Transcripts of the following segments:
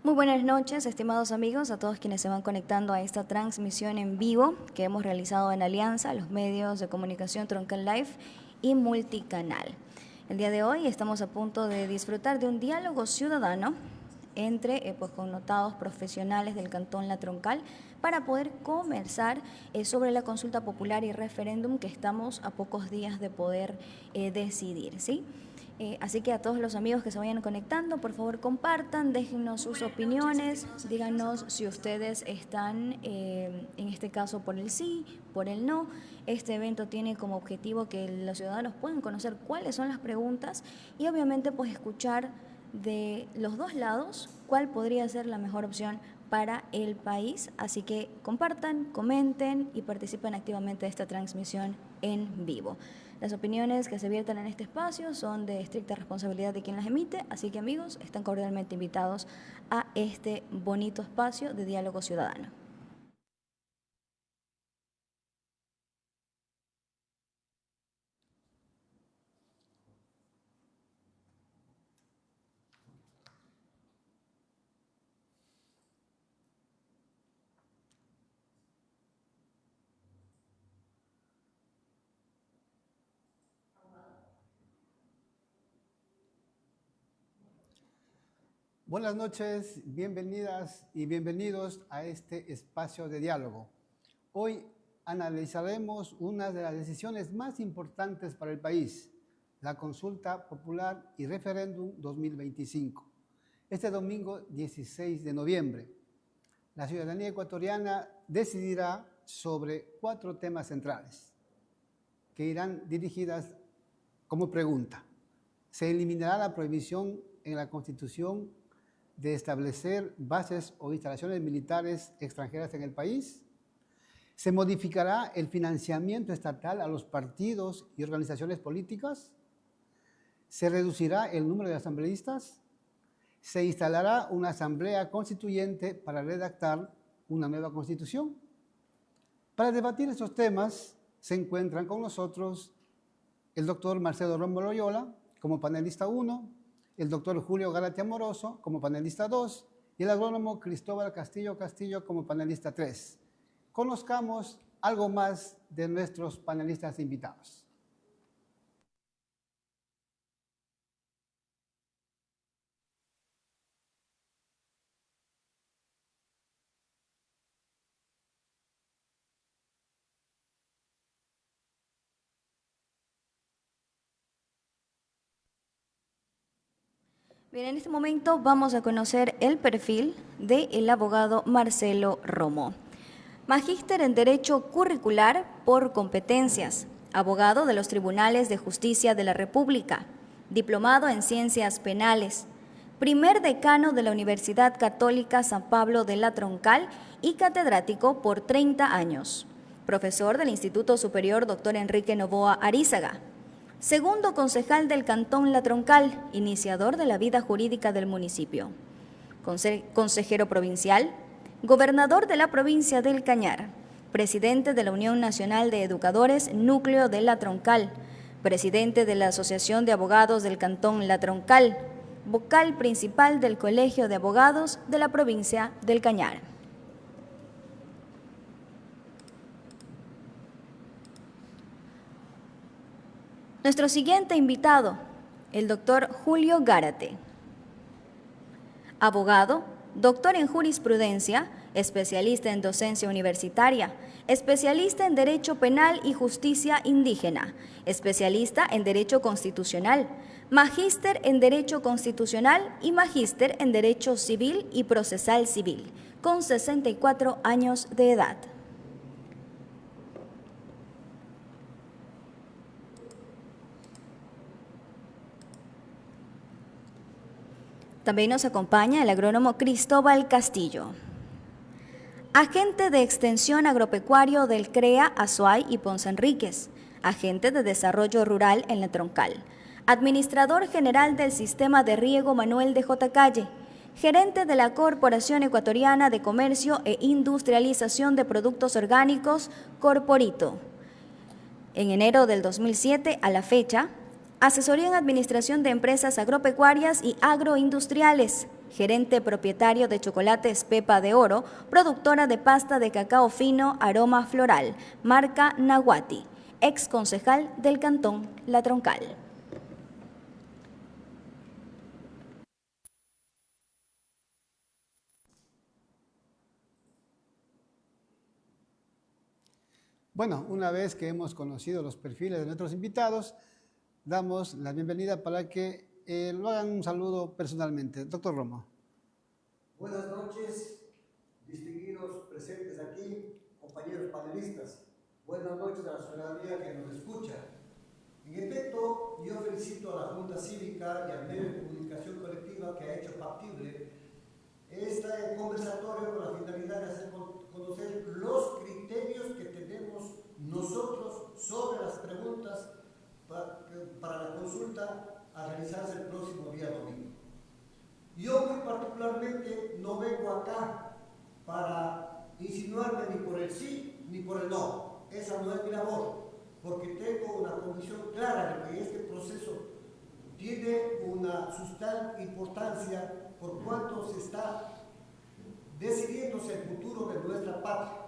Muy buenas noches, estimados amigos, a todos quienes se van conectando a esta transmisión en vivo que hemos realizado en alianza a los medios de comunicación Troncal Live y Multicanal. El día de hoy estamos a punto de disfrutar de un diálogo ciudadano entre connotados profesionales del Cantón La Troncal para poder conversar sobre la consulta popular y referéndum que estamos a pocos días de poder decidir, ¿sí? Así que a todos los amigos que se vayan conectando, por favor compartan, déjennos sus opiniones, díganos si ustedes están en este caso por el sí, por el no. Este evento tiene como objetivo que los ciudadanos puedan conocer cuáles son las preguntas y obviamente pues escuchar de los dos lados cuál podría ser la mejor opción para el país. Así que compartan, comenten y participen activamente de esta transmisión en vivo. Las opiniones que se viertan en este espacio son de estricta responsabilidad de quien las emite, así que amigos, están cordialmente invitados a este bonito espacio de diálogo ciudadano. Buenas noches, bienvenidas y bienvenidos a este espacio de diálogo. Hoy analizaremos una de las decisiones más importantes para el país, la consulta popular y referéndum 2025. Este domingo 16 de noviembre, la ciudadanía ecuatoriana decidirá sobre 4 temas centrales que irán dirigidas como pregunta. ¿Se eliminará la prohibición en la Constitución de establecer bases o instalaciones militares extranjeras en el país? ¿Se modificará el financiamiento estatal a los partidos y organizaciones políticas? ¿Se reducirá el número de asambleístas? ¿Se instalará una asamblea constituyente para redactar una nueva constitución? Para debatir estos temas se encuentran con nosotros el doctor Marcelo Rómulo Loyola como panelista 1, el doctor Julio Gárate Amoroso como panelista 2 y el agrónomo Cristóbal Castillo como panelista 3. Conozcamos algo más de nuestros panelistas invitados. Bien, en este momento vamos a conocer el perfil del abogado Marcelo Romo. Magíster en Derecho Curricular por competencias, abogado de los Tribunales de Justicia de la República, diplomado en Ciencias Penales, primer decano de la Universidad Católica San Pablo de la Troncal y catedrático por 30 años, profesor del Instituto Superior Dr. Enrique Novoa Arízaga, segundo concejal del Cantón La Troncal, iniciador de la vida jurídica del municipio, consejero provincial, gobernador de la provincia del Cañar, presidente de la Unión Nacional de Educadores Núcleo de La Troncal, presidente de la Asociación de Abogados del Cantón La Troncal, vocal principal del Colegio de Abogados de la provincia del Cañar. Nuestro siguiente invitado, el doctor Julio Gárate, abogado, doctor en jurisprudencia, especialista en docencia universitaria, especialista en Derecho Penal y Justicia Indígena, especialista en Derecho Constitucional, magíster en Derecho Constitucional y magíster en Derecho Civil y Procesal Civil, con 64 años de edad. También nos acompaña el agrónomo Cristóbal Castillo, agente de extensión agropecuario del CREA Azuay y Ponce Enríquez, agente de desarrollo rural en La Troncal, administrador general del Sistema de Riego Manuel de J. Calle, gerente de la Corporación Ecuatoriana de Comercio e Industrialización de Productos Orgánicos, Corporito. En enero del 2007 a la fecha, asesoría en administración de empresas agropecuarias y agroindustriales, gerente propietario de Chocolates Pepa de Oro, productora de pasta de cacao fino Aroma Floral, marca Nahuati, ex concejal del Cantón La Troncal. Bueno, una vez que hemos conocido los perfiles de nuestros invitados, damos la bienvenida para que lo hagan un saludo personalmente. Doctor Romo. Buenas noches, distinguidos presentes aquí, compañeros panelistas. Buenas noches a la ciudadanía que nos escucha. En efecto, yo felicito a la Junta Cívica y al medio de comunicación colectiva que ha hecho factible este conversatorio con la finalidad de hacer conocer los criterios que tenemos nosotros sobre las preguntas para la consulta a realizarse el próximo día domingo. Yo muy particularmente no vengo acá para insinuarme ni por el sí ni por el no. Esa no es mi labor, porque tengo una convicción clara de que este proceso tiene una sustancia importancia por cuanto se está decidiéndose el futuro de nuestra patria.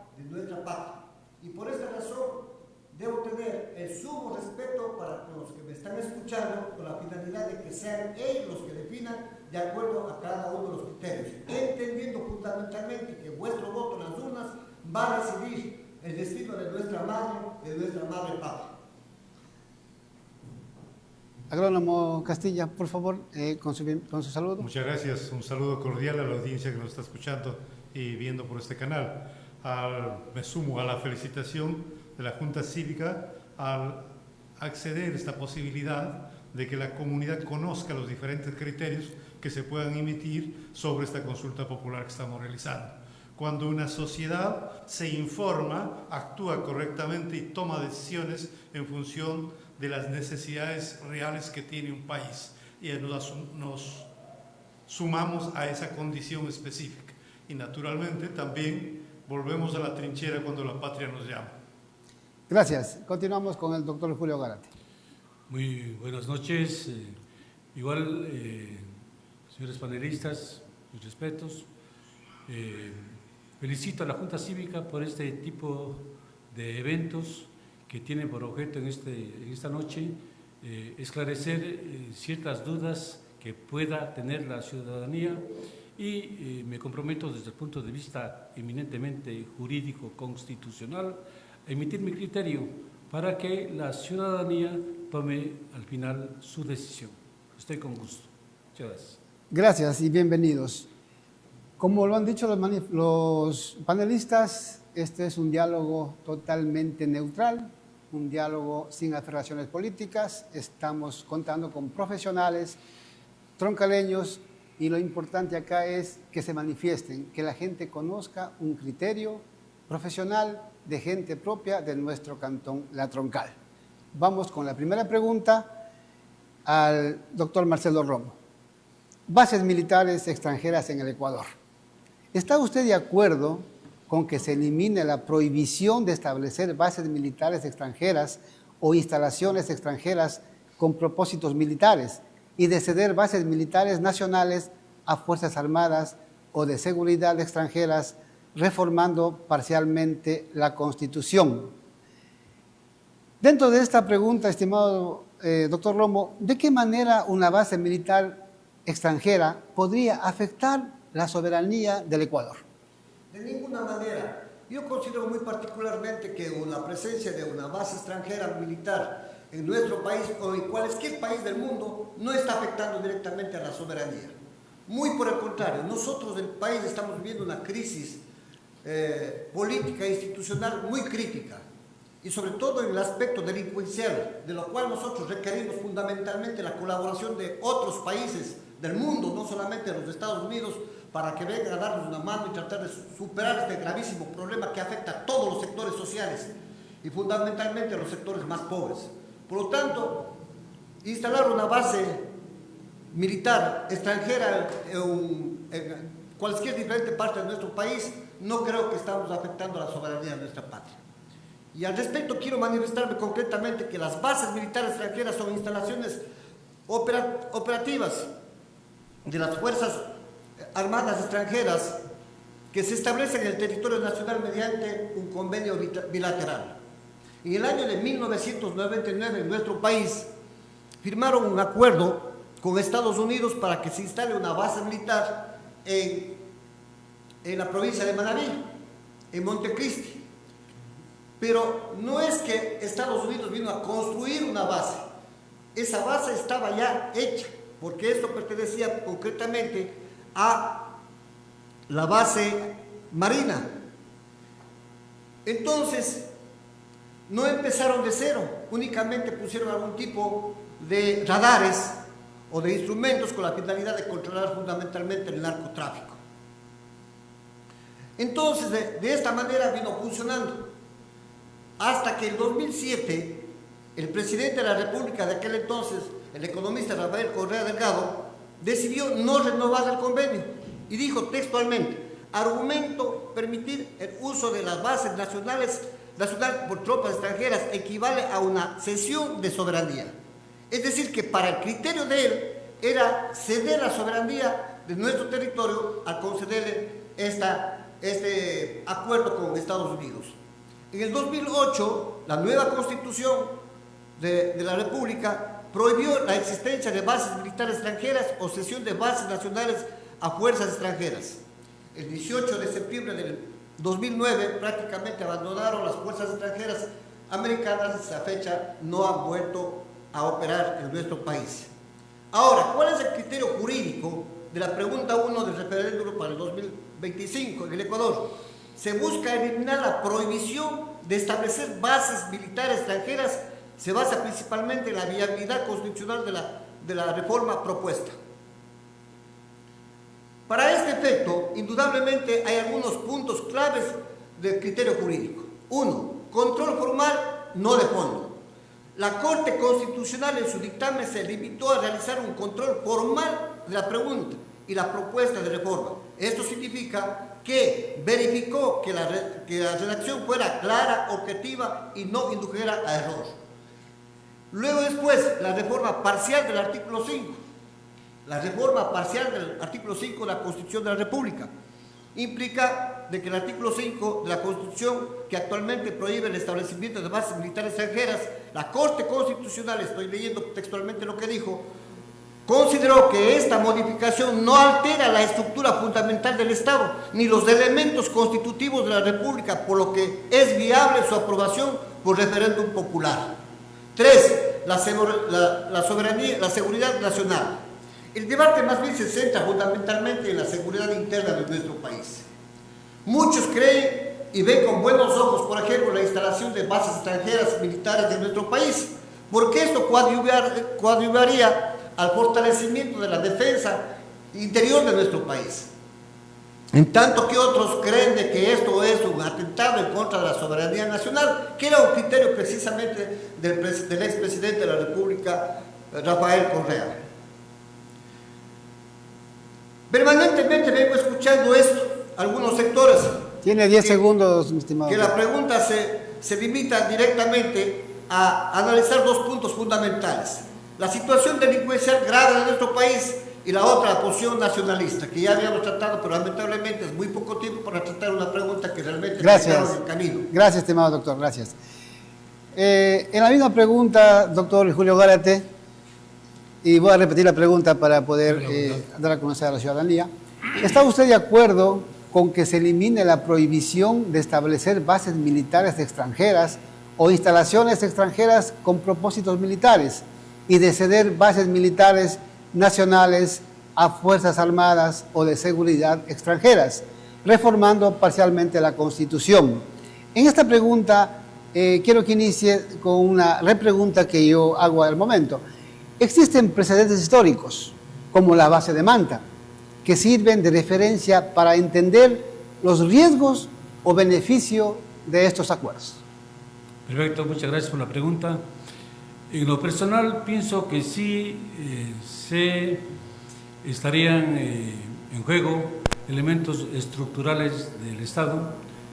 Y por esta razón debo tener el sumo respeto para los que me están escuchando con la finalidad de que sean ellos los que definan de acuerdo a cada uno de los criterios, entendiendo fundamentalmente que vuestro voto en las urnas va a decidir el destino de nuestra madre patria. Agrónomo Castilla, por favor, con su saludo. Muchas gracias. Un saludo cordial a la audiencia que nos está escuchando y viendo por este canal. Me sumo a la felicitación de la Junta Cívica al acceder a esta posibilidad de que la comunidad conozca los diferentes criterios que se puedan emitir sobre esta consulta popular que estamos realizando. Cuando una sociedad se informa, actúa correctamente y toma decisiones en función de las necesidades reales que tiene un país, y nos sumamos a esa condición específica. Y naturalmente también volvemos a la trinchera cuando la patria nos llama. Gracias. Continuamos con el doctor Julio Gárate. Muy buenas noches. Señores panelistas, mis respetos. Felicito a la Junta Cívica por este tipo de eventos que tienen por objeto en esta noche esclarecer ciertas dudas que pueda tener la ciudadanía, y me comprometo desde el punto de vista eminentemente jurídico constitucional a emitir mi criterio para que la ciudadanía tome al final su decisión. Estoy con gusto. Muchas gracias. Gracias y bienvenidos. Como lo han dicho los panelistas, este es un diálogo totalmente neutral, un diálogo sin aferraciones políticas. Estamos contando con profesionales troncaleños y lo importante acá es que se manifiesten, que la gente conozca un criterio profesional de gente propia de nuestro cantón La Troncal. Vamos con la primera pregunta al doctor Marcelo Romo. Bases militares extranjeras en el Ecuador. ¿Está usted de acuerdo con que se elimine la prohibición de establecer bases militares extranjeras o instalaciones extranjeras con propósitos militares y de ceder bases militares nacionales a Fuerzas Armadas o de seguridad extranjeras, reformando parcialmente la Constitución? Dentro de esta pregunta, estimado doctor Romo, ¿de qué manera una base militar extranjera podría afectar la soberanía del Ecuador? De ninguna manera. Yo considero muy particularmente que la presencia de una base extranjera militar en nuestro país o en cualquier país del mundo no está afectando directamente a la soberanía. Muy por el contrario, nosotros el país estamos viviendo una crisis política e institucional muy crítica, y sobre todo en el aspecto delincuencial, de lo cual nosotros requerimos fundamentalmente la colaboración de otros países del mundo, no solamente de los Estados Unidos, para que vengan a darnos una mano y tratar de superar este gravísimo problema que afecta a todos los sectores sociales y fundamentalmente a los sectores más pobres. Por lo tanto, instalar una base militar extranjera en cualquier diferente parte de nuestro país, no creo que estamos afectando a la soberanía de nuestra patria. Y al respecto quiero manifestarme concretamente que las bases militares extranjeras son instalaciones operativas de las Fuerzas armadas extranjeras que se establecen en el territorio nacional mediante un convenio bilateral. En el año de 1999, en nuestro país, firmaron un acuerdo con Estados Unidos para que se instale una base militar en la provincia de Manabí, en Montecristi. Pero no es que Estados Unidos vino a construir una base, esa base estaba ya hecha, porque esto pertenecía concretamente a la base marina. Entonces, no empezaron de cero, únicamente pusieron algún tipo de radares o de instrumentos con la finalidad de controlar fundamentalmente el narcotráfico. Entonces, de esta manera vino funcionando, hasta que en 2007, el presidente de la República de aquel entonces, el economista Rafael Correa Delgado, decidió no renovar el convenio y dijo textualmente: argumento permitir el uso de las bases nacional por tropas extranjeras equivale a una cesión de soberanía. Es decir, que para el criterio de él era ceder la soberanía de nuestro territorio al concederle este acuerdo con Estados Unidos. En el 2008, la nueva Constitución de la República prohibió la existencia de bases militares extranjeras o cesión de bases nacionales a fuerzas extranjeras. El 18 de septiembre del 2009 prácticamente abandonaron las fuerzas extranjeras americanas. Hasta la fecha no han vuelto a operar en nuestro país. Ahora, ¿cuál es el criterio jurídico de la pregunta 1 del referéndum para el 2025 en el Ecuador? Se busca eliminar la prohibición de establecer bases militares extranjeras. Se basa principalmente en la viabilidad constitucional de la reforma propuesta. Para este efecto, indudablemente hay algunos puntos claves del criterio jurídico. 1. Control formal, no de fondo. La Corte Constitucional en su dictamen se limitó a realizar un control formal de la pregunta y la propuesta de reforma. Esto significa que verificó que la redacción fuera clara, objetiva y no indujera a error. Luego después, la reforma parcial del artículo 5. La reforma parcial del artículo 5 de la Constitución de la República implica de que el artículo 5 de la Constitución, que actualmente prohíbe el establecimiento de bases militares extranjeras, la Corte Constitucional, estoy leyendo textualmente lo que dijo, consideró que esta modificación no altera la estructura fundamental del Estado ni los elementos constitutivos de la República, por lo que es viable su aprobación por referéndum popular. 3. La seguridad nacional. El debate más bien se centra fundamentalmente en la seguridad interna de nuestro país. Muchos creen y ven con buenos ojos, por ejemplo, la instalación de bases extranjeras militares de nuestro país, porque esto coadyuvaría al fortalecimiento de la defensa interior de nuestro país. En tanto que otros creen de que esto es un atentado en contra de la soberanía nacional, que era un criterio precisamente del expresidente de la República, Rafael Correa. Permanentemente vengo escuchando esto, algunos sectores. Tiene 10 segundos, mi estimado. Que la pregunta se limita directamente a analizar dos puntos fundamentales: la situación delincuencial grave de nuestro país y la otra, la posición nacionalista, que ya habíamos tratado, pero lamentablemente es muy poco tiempo para tratar una pregunta que realmente gracias. en el camino. Gracias, estimado doctor, gracias. En la misma pregunta, doctor Julio Gárate, y voy a repetir la pregunta para poder dar a conocer a la ciudadanía. ¿Está usted de acuerdo con que se elimine la prohibición de establecer bases militares extranjeras o instalaciones extranjeras con propósitos militares y de ceder bases militares nacionales a fuerzas armadas o de seguridad extranjeras, reformando parcialmente la Constitución? En esta pregunta quiero que inicie con una repregunta que yo hago al momento. Existen precedentes históricos, como la base de Manta, que sirven de referencia para entender los riesgos o beneficio de estos acuerdos. Perfecto, muchas gracias por la pregunta. En lo personal pienso que sí se estarían en juego elementos estructurales del Estado,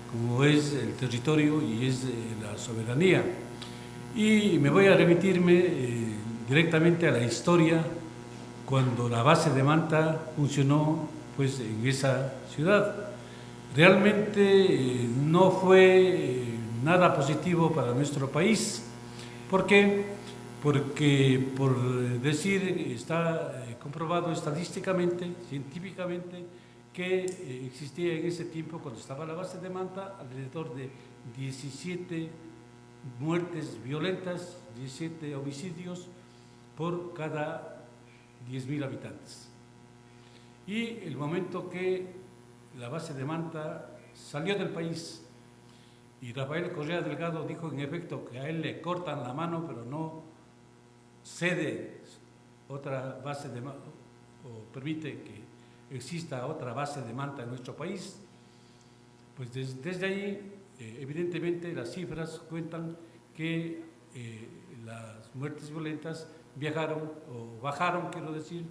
como es el territorio y es la soberanía. Y me voy a remitirme directamente a la historia, cuando la base de Manta funcionó pues en esa ciudad. Realmente no fue nada positivo para nuestro país. ¿Por qué? Porque, por decir, está comprobado estadísticamente, científicamente, que existía en ese tiempo, cuando estaba la base de Manta, alrededor de 17 muertes violentas, 17 homicidios por cada 10.000 habitantes. Y el momento que la base de Manta salió del país y Rafael Correa Delgado dijo en efecto que a él le cortan la mano, pero no cede otra base de Manta o permite que exista otra base de Manta en nuestro país, pues desde ahí evidentemente las cifras cuentan que las muertes violentas bajaron, quiero decir,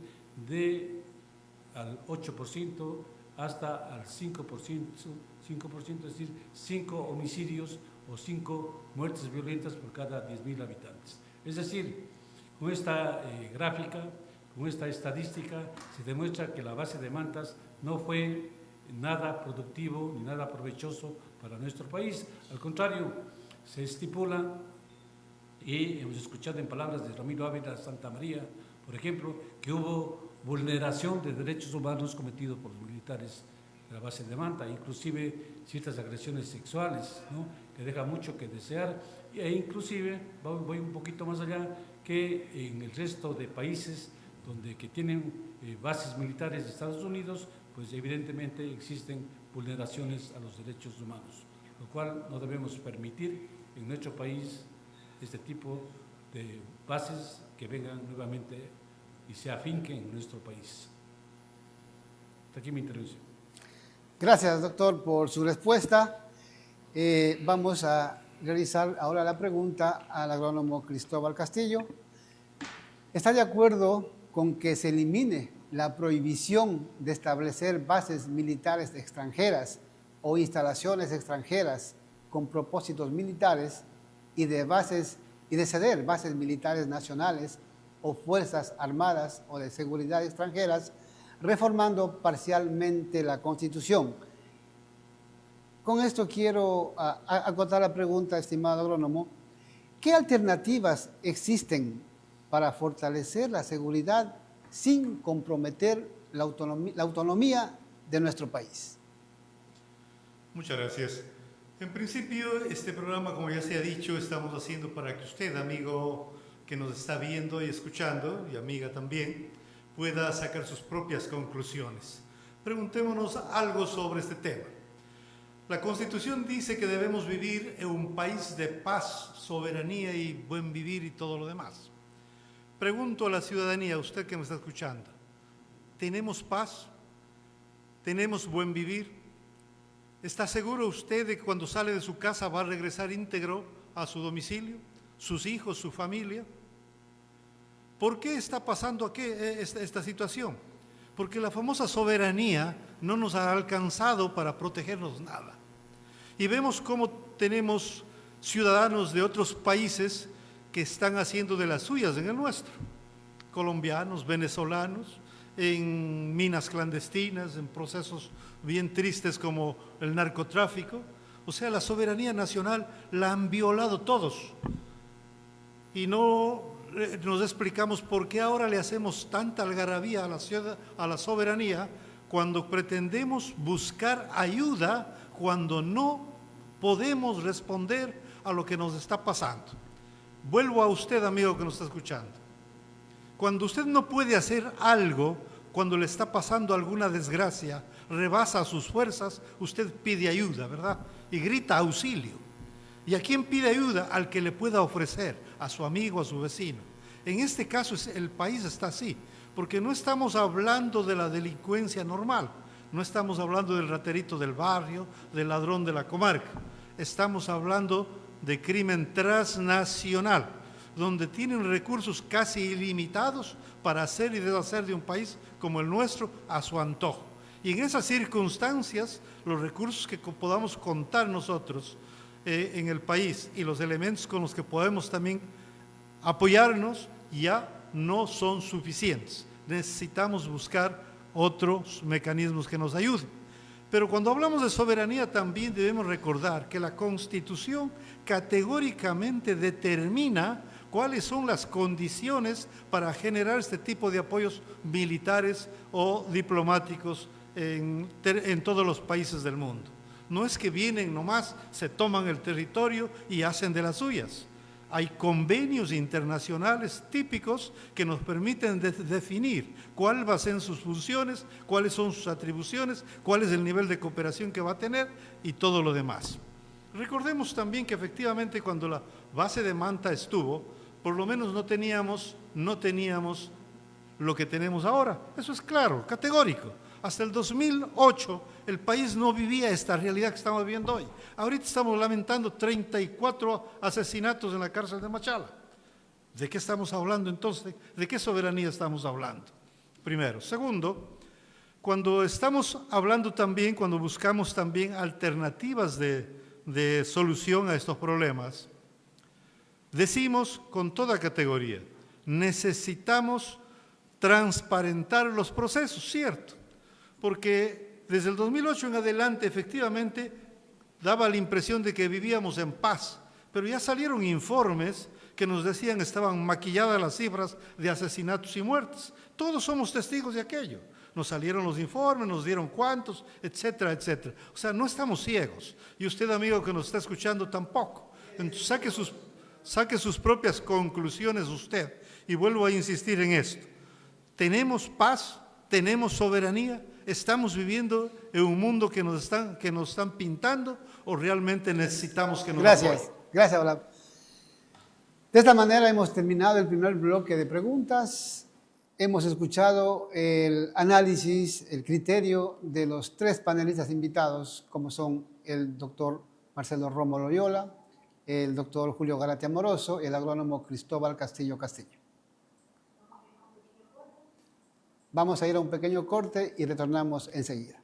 al 8% hasta al 5%, es decir, 5 homicidios o 5 muertes violentas por cada 10.000 habitantes. Es decir, con esta gráfica, con esta estadística, se demuestra que la base de Mantas no fue nada productivo ni nada provechoso para nuestro país. Al contrario, se estipula, y hemos escuchado en palabras de Ramiro Ávila Santa María, por ejemplo, que hubo vulneración de derechos humanos cometidos por los militares de la base de Manta, inclusive ciertas agresiones sexuales, ¿no?, que deja mucho que desear, e inclusive, voy un poquito más allá, que en el resto de países que tienen bases militares de Estados Unidos, pues evidentemente existen vulneraciones a los derechos humanos, lo cual no debemos permitir en nuestro país este tipo de bases que vengan nuevamente y se afinquen en nuestro país. Hasta aquí mi intervención. Gracias, doctor, por su respuesta. Vamos a realizar ahora la pregunta al agrónomo Cristóbal Castillo. ¿Está de acuerdo con que se elimine la prohibición de establecer bases militares extranjeras o instalaciones extranjeras con propósitos militares y de ceder bases militares nacionales o fuerzas armadas o de seguridad extranjeras, reformando parcialmente la Constitución? Con esto quiero acotar la pregunta, estimado agrónomo. ¿Qué alternativas existen para fortalecer la seguridad sin comprometer la autonomía de nuestro país? Muchas gracias. En principio, este programa, como ya se ha dicho, estamos haciendo para que usted, amigo que nos está viendo y escuchando, y amiga también, pueda sacar sus propias conclusiones. Preguntémonos algo sobre este tema. La Constitución dice que debemos vivir en un país de paz, soberanía y buen vivir y todo lo demás. Pregunto a la ciudadanía, usted que me está escuchando, ¿tenemos paz? ¿Tenemos buen vivir? ¿Está seguro usted de que cuando sale de su casa va a regresar íntegro a su domicilio, sus hijos, su familia? ¿Por qué está pasando aquí esta situación? Porque la famosa soberanía no nos ha alcanzado para protegernos nada. Y vemos cómo tenemos ciudadanos de otros países que están haciendo de las suyas en el nuestro. Colombianos, venezolanos, en minas clandestinas, en procesos bien tristes como el narcotráfico. O sea, la soberanía nacional la han violado todos. Y no nos explicamos por qué ahora le hacemos tanta algarabía a la soberanía cuando pretendemos buscar ayuda, cuando no podemos responder a lo que nos está pasando. Vuelvo a usted, amigo que nos está escuchando. Cuando usted no puede hacer algo, cuando le está pasando alguna desgracia, rebasa sus fuerzas, usted pide ayuda, ¿verdad? Y grita auxilio. ¿Y a quién pide ayuda? Al que le pueda ofrecer, a su amigo, a su vecino. En este caso el país está así, porque no estamos hablando de la delincuencia normal, no estamos hablando del raterito del barrio, del ladrón de la comarca, estamos hablando de crimen transnacional, donde tienen recursos casi ilimitados para hacer y deshacer de un país como el nuestro a su antojo. Y en esas circunstancias, los recursos que podamos contar nosotros en el país y los elementos con los que podemos también apoyarnos ya no son suficientes. Necesitamos buscar otros mecanismos que nos ayuden. Pero cuando hablamos de soberanía también debemos recordar que la Constitución categóricamente determina cuáles son las condiciones para generar este tipo de apoyos militares o diplomáticos en todos los países del mundo. No es que vienen nomás, se toman el territorio y hacen de las suyas. Hay convenios internacionales típicos que nos permiten definir cuáles van a ser sus funciones, cuáles son sus atribuciones, cuál es el nivel de cooperación que va a tener y todo lo demás. Recordemos también que efectivamente cuando la base de Manta estuvo, por lo menos no teníamos lo que tenemos ahora. Eso es claro, categórico. Hasta el 2008 el país no vivía esta realidad que estamos viviendo hoy. Ahorita estamos lamentando 34 asesinatos en la cárcel de Machala. ¿De qué estamos hablando entonces? ¿De qué soberanía estamos hablando? Primero. Segundo, cuando estamos hablando también, cuando buscamos también alternativas de solución a estos problemas, decimos con toda categoría, necesitamos transparentar los procesos, ¿cierto? Porque desde el 2008 en adelante efectivamente daba la impresión de que vivíamos en paz, pero ya salieron informes que nos decían que estaban maquilladas las cifras de asesinatos y muertes. Todos somos testigos de aquello. Nos salieron los informes, nos dieron cuántos, etcétera, etcétera. O sea, no estamos ciegos. Y usted, amigo que nos está escuchando, tampoco. Entonces, saque sus propias conclusiones usted. Y vuelvo a insistir en esto. Tenemos paz, tenemos soberanía, estamos viviendo en un mundo que nos están pintando o realmente necesitamos que nos Gracias, apoyen. gracias, Olaf. De esta manera hemos terminado el primer bloque de preguntas. Hemos escuchado el análisis, el criterio de los tres panelistas invitados, como son el doctor Marcelo Romo Loyola, el doctor Julio Garate Amoroso y el agrónomo Cristóbal Castillo Castillo. Vamos a ir a un pequeño corte y retornamos enseguida.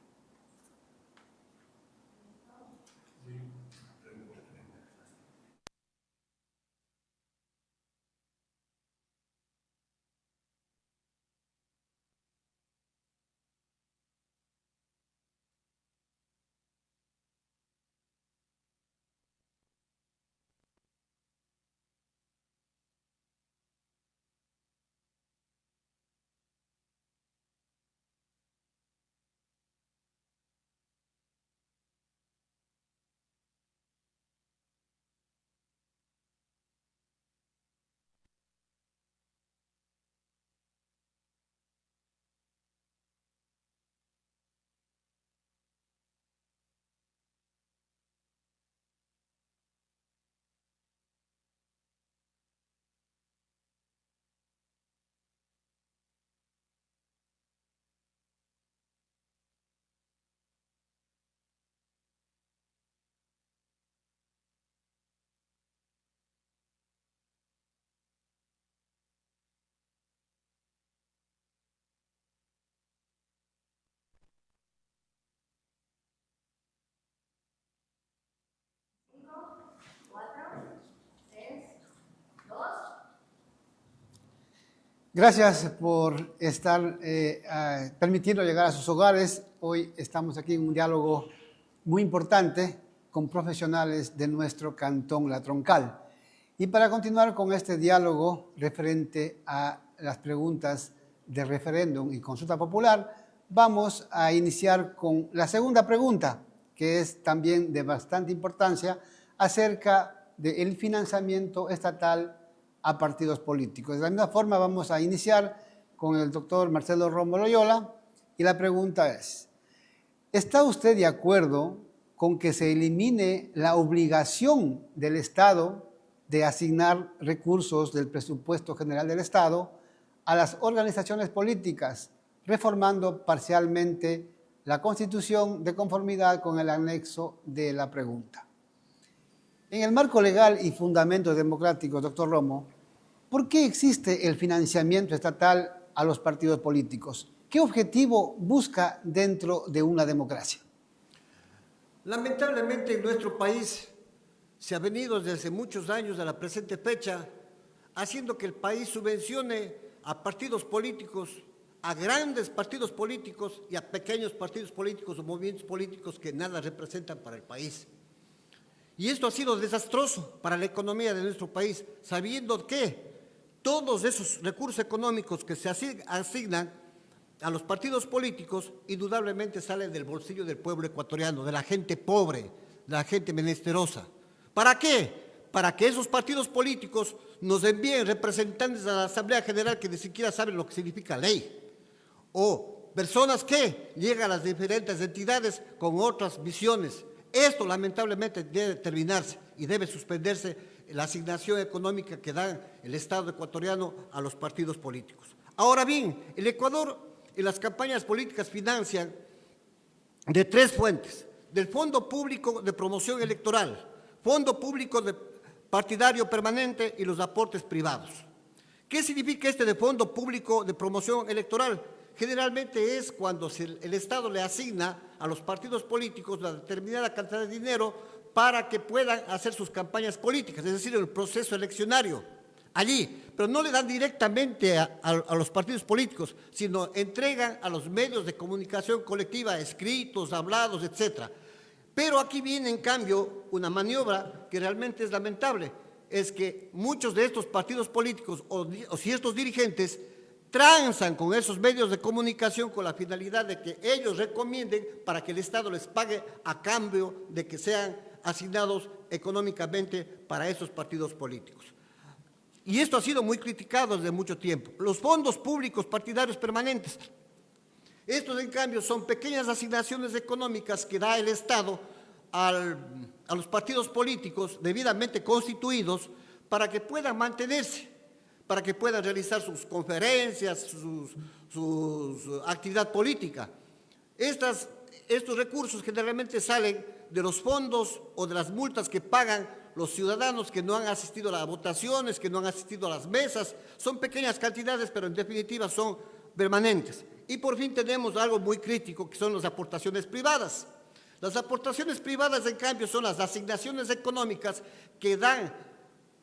Gracias por estar permitiendo llegar a sus hogares. Hoy estamos aquí en un diálogo muy importante con profesionales de nuestro cantón La Troncal. Y para continuar con este diálogo referente a las preguntas de referéndum y consulta popular, vamos a iniciar con la segunda pregunta, que es también de bastante importancia, acerca del financiamiento estatal a partidos políticos. De la misma forma vamos a iniciar con el doctor Marcelo Romo Loyola y la pregunta es, ¿está usted de acuerdo con que se elimine la obligación del Estado de asignar recursos del presupuesto general del Estado a las organizaciones políticas, reformando parcialmente la Constitución de conformidad con el anexo de la pregunta? En el marco legal y fundamentos democráticos, doctor Romo, ¿por qué existe el financiamiento estatal a los partidos políticos? ¿Qué objetivo busca dentro de una democracia? Lamentablemente en nuestro país se ha venido desde hace muchos años a la presente fecha haciendo que el país subvencione a partidos políticos a grandes partidos políticos y a pequeños partidos políticos o movimientos políticos que nada representan para el país. Y esto ha sido desastroso para la economía de nuestro país, sabiendo que todos esos recursos económicos que se asignan a los partidos políticos indudablemente salen del bolsillo del pueblo ecuatoriano, de la gente pobre, de la gente menesterosa. ¿Para qué? Para que esos partidos políticos nos envíen representantes a la Asamblea General que ni siquiera saben lo que significa ley, o personas que llegan a las diferentes entidades con otras visiones. Esto lamentablemente debe terminarse y debe suspenderse la asignación económica que da el Estado ecuatoriano a los partidos políticos. Ahora bien, el Ecuador en las campañas políticas financian de 3 fuentes: del Fondo Público de Promoción Electoral, Fondo Público Partidario Permanente y los aportes privados. ¿Qué significa este de Fondo Público de Promoción Electoral? Generalmente es cuando el Estado le asigna a los partidos políticos una determinada cantidad de dinero para que puedan hacer sus campañas políticas, es decir, el proceso eleccionario allí, pero no le dan directamente a los partidos políticos, sino entregan a los medios de comunicación colectiva, escritos, hablados, etc. Pero aquí viene en cambio una maniobra que realmente es lamentable, es que muchos de estos partidos políticos o ciertos dirigentes transan con esos medios de comunicación con la finalidad de que ellos recomienden para que el Estado les pague a cambio de que sean asignados económicamente para esos partidos políticos. Y esto ha sido muy criticado desde mucho tiempo. Los fondos públicos partidarios permanentes, estos en cambio son pequeñas asignaciones económicas que da el Estado a los partidos políticos debidamente constituidos para que puedan mantenerse, para que puedan realizar sus conferencias, su actividad política. Estos recursos generalmente salen de los fondos o de las multas que pagan los ciudadanos que no han asistido a las votaciones, que no han asistido a las mesas. Son pequeñas cantidades, pero en definitiva son permanentes. Y por fin tenemos algo muy crítico, que son las aportaciones privadas. Las aportaciones privadas, en cambio, son las asignaciones económicas que dan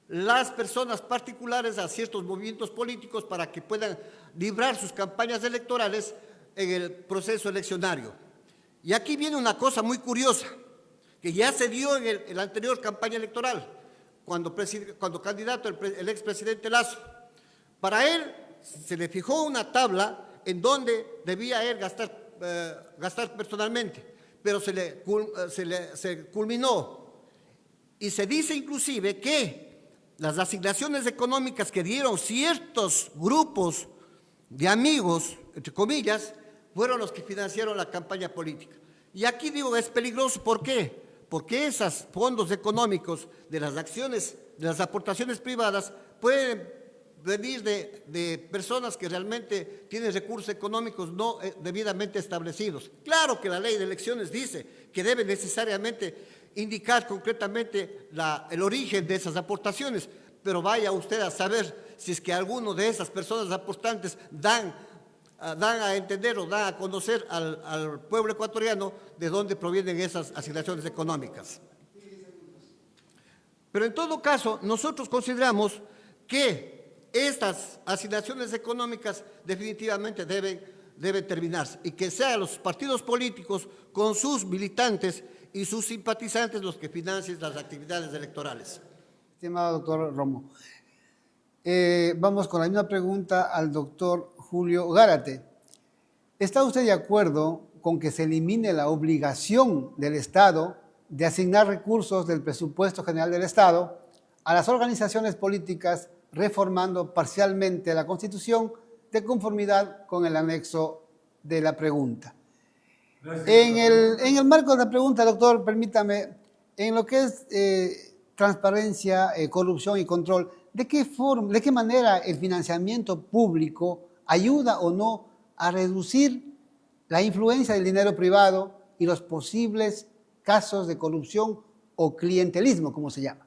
las personas particulares a ciertos movimientos políticos para que puedan librar sus campañas electorales en el proceso eleccionario. Y aquí viene una cosa muy curiosa, que ya se dio en la anterior campaña electoral, cuando candidato el expresidente Lasso. Para él se le fijó una tabla en donde debía él gastar personalmente, pero se culminó. Y se dice inclusive que las asignaciones económicas que dieron ciertos grupos de amigos, entre comillas, fueron los que financiaron la campaña política. Y aquí digo, es peligroso, ¿por qué? Porque esos fondos económicos de las acciones, de las aportaciones privadas, pueden venir de personas que realmente tienen recursos económicos no debidamente establecidos. Claro que la ley de elecciones dice que debe necesariamente indicar concretamente el origen de esas aportaciones, pero vaya usted a saber si es que alguno de esas personas aportantes dan a entender o dan a conocer al pueblo ecuatoriano de dónde provienen esas asignaciones económicas. Pero en todo caso, nosotros consideramos que estas asignaciones económicas definitivamente deben terminarse y que sean los partidos políticos con sus militantes y sus simpatizantes los que financien las actividades electorales. Estimado doctor Romo, vamos con la misma pregunta al doctor Julio Gárate. ¿Está usted de acuerdo con que se elimine la obligación del Estado de asignar recursos del presupuesto general del Estado a las organizaciones políticas, reformando parcialmente la Constitución de conformidad con el anexo de la pregunta? En el marco de la pregunta, doctor, permítame, en lo que es transparencia, corrupción y control, ¿de qué manera el financiamiento público ayuda o no a reducir la influencia del dinero privado y los posibles casos de corrupción o clientelismo, como se llama?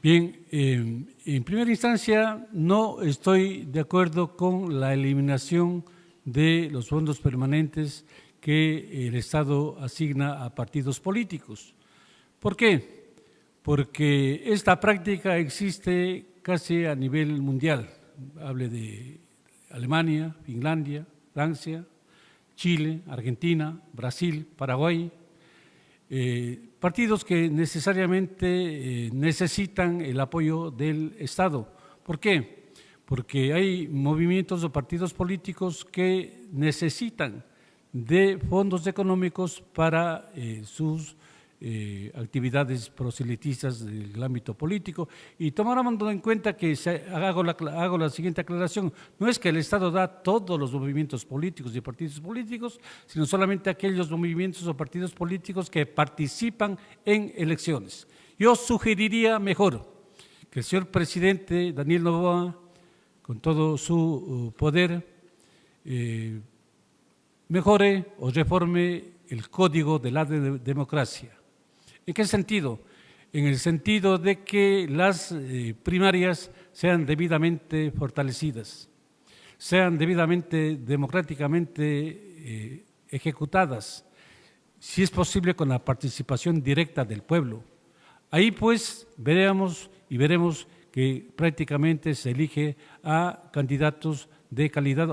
Bien, en primera instancia no estoy de acuerdo con la eliminación de los fondos permanentes que el Estado asigna a partidos políticos. ¿Por qué? Porque esta práctica existe casi a nivel mundial, hable de Alemania, Finlandia, Francia, Chile, Argentina, Brasil, Paraguay, partidos que necesariamente necesitan el apoyo del Estado. ¿Por qué? Porque hay movimientos o partidos políticos que necesitan de fondos económicos para sus actividades proselitistas del ámbito político, y tomando en cuenta que hago la siguiente aclaración: no es que el Estado da todos los movimientos políticos y partidos políticos, sino solamente aquellos movimientos o partidos políticos que participan en elecciones. Yo sugeriría mejor que el señor presidente Daniel Noboa, con todo su poder, mejore o reforme el Código de la Democracia. ¿En qué sentido? En el sentido de que las primarias sean debidamente fortalecidas, sean debidamente democráticamente ejecutadas, si es posible con la participación directa del pueblo. Ahí pues veremos que prácticamente se elige a candidatos de calidad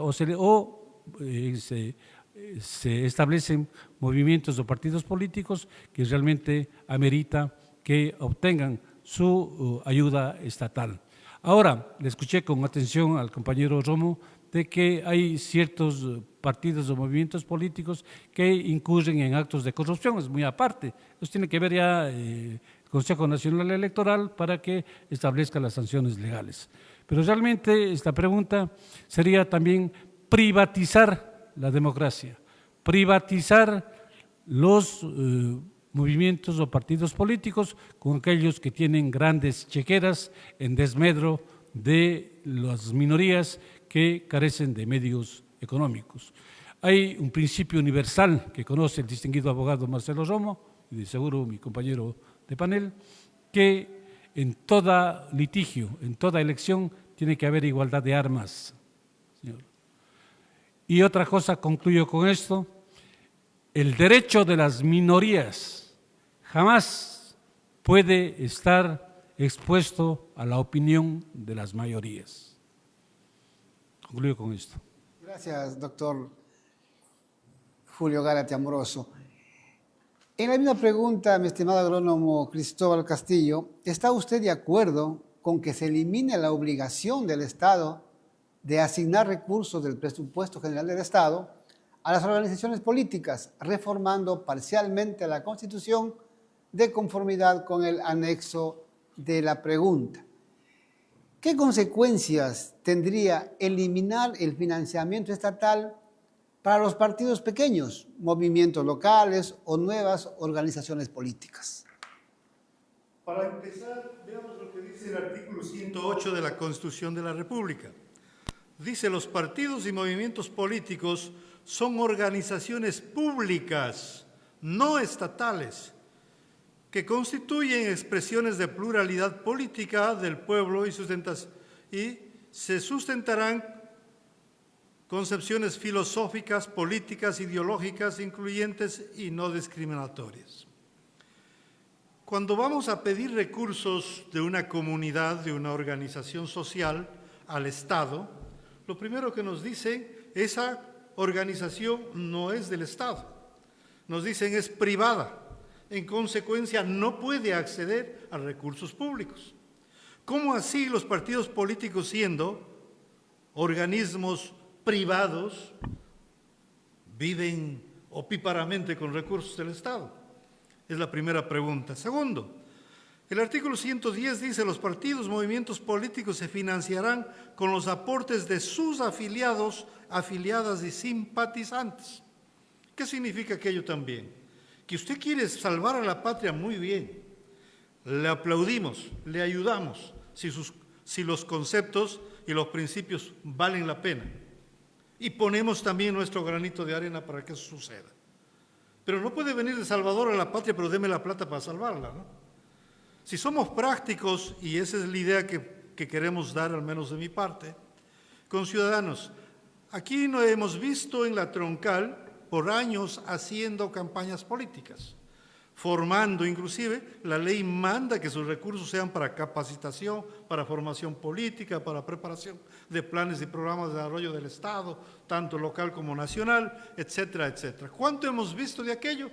se establecen movimientos o partidos políticos que realmente amerita que obtengan su ayuda estatal. Ahora, le escuché con atención al compañero Romo de que hay ciertos partidos o movimientos políticos que incurren en actos de corrupción, es muy aparte. Eso tiene que ver ya el Consejo Nacional Electoral para que establezca las sanciones legales. Pero realmente esta pregunta sería también privatizar la democracia, privatizar los movimientos o partidos políticos con aquellos que tienen grandes chequeras en desmedro de las minorías que carecen de medios económicos. Hay un principio universal que conoce el distinguido abogado Marcelo Romo, y de seguro mi compañero de panel, que en todo litigio, en toda elección, tiene que haber igualdad de armas, señor. Y otra cosa, concluyo con esto: el derecho de las minorías jamás puede estar expuesto a la opinión de las mayorías. Concluyo con esto. Gracias, doctor Julio Gárate Amoroso. En la misma pregunta, mi estimado agrónomo Cristóbal Castillo, ¿está usted de acuerdo con que se elimine la obligación del Estado de asignar recursos del presupuesto general del Estado a las organizaciones políticas, reformando parcialmente la Constitución de conformidad con el anexo de la pregunta? ¿Qué consecuencias tendría eliminar el financiamiento estatal para los partidos pequeños, movimientos locales o nuevas organizaciones políticas? Para empezar, veamos lo que dice el artículo 108 de la Constitución de la República. Dice: los partidos y movimientos políticos son organizaciones públicas, no estatales, que constituyen expresiones de pluralidad política del pueblo y se sustentarán concepciones filosóficas, políticas, ideológicas, incluyentes y no discriminatorias. Cuando vamos a pedir recursos de una comunidad, de una organización social al Estado, lo primero que nos dicen: esa organización no es del Estado. Nos dicen es privada. En consecuencia, no puede acceder a recursos públicos. ¿Cómo así los partidos políticos, siendo organismos privados, viven opíparamente con recursos del Estado? Es la primera pregunta. Segundo, el artículo 110 dice: los partidos, movimientos políticos se financiarán con los aportes de sus afiliados, afiliadas y simpatizantes. ¿Qué significa aquello también? Que usted quiere salvar a la patria, muy bien, le aplaudimos, le ayudamos, si los conceptos y los principios valen la pena. Y ponemos también nuestro granito de arena para que eso suceda. Pero no puede venir de Salvador a la patria, pero deme la plata para salvarla, ¿no? Si somos prácticos, y esa es la idea que queremos dar, al menos de mi parte, con ciudadanos, aquí no hemos visto en la Troncal por años haciendo campañas políticas. formando inclusive, la ley manda que sus recursos sean para capacitación, para formación política, para preparación de planes y programas de desarrollo del Estado, tanto local como nacional, etcétera, etcétera. ¿Cuánto hemos visto de aquello?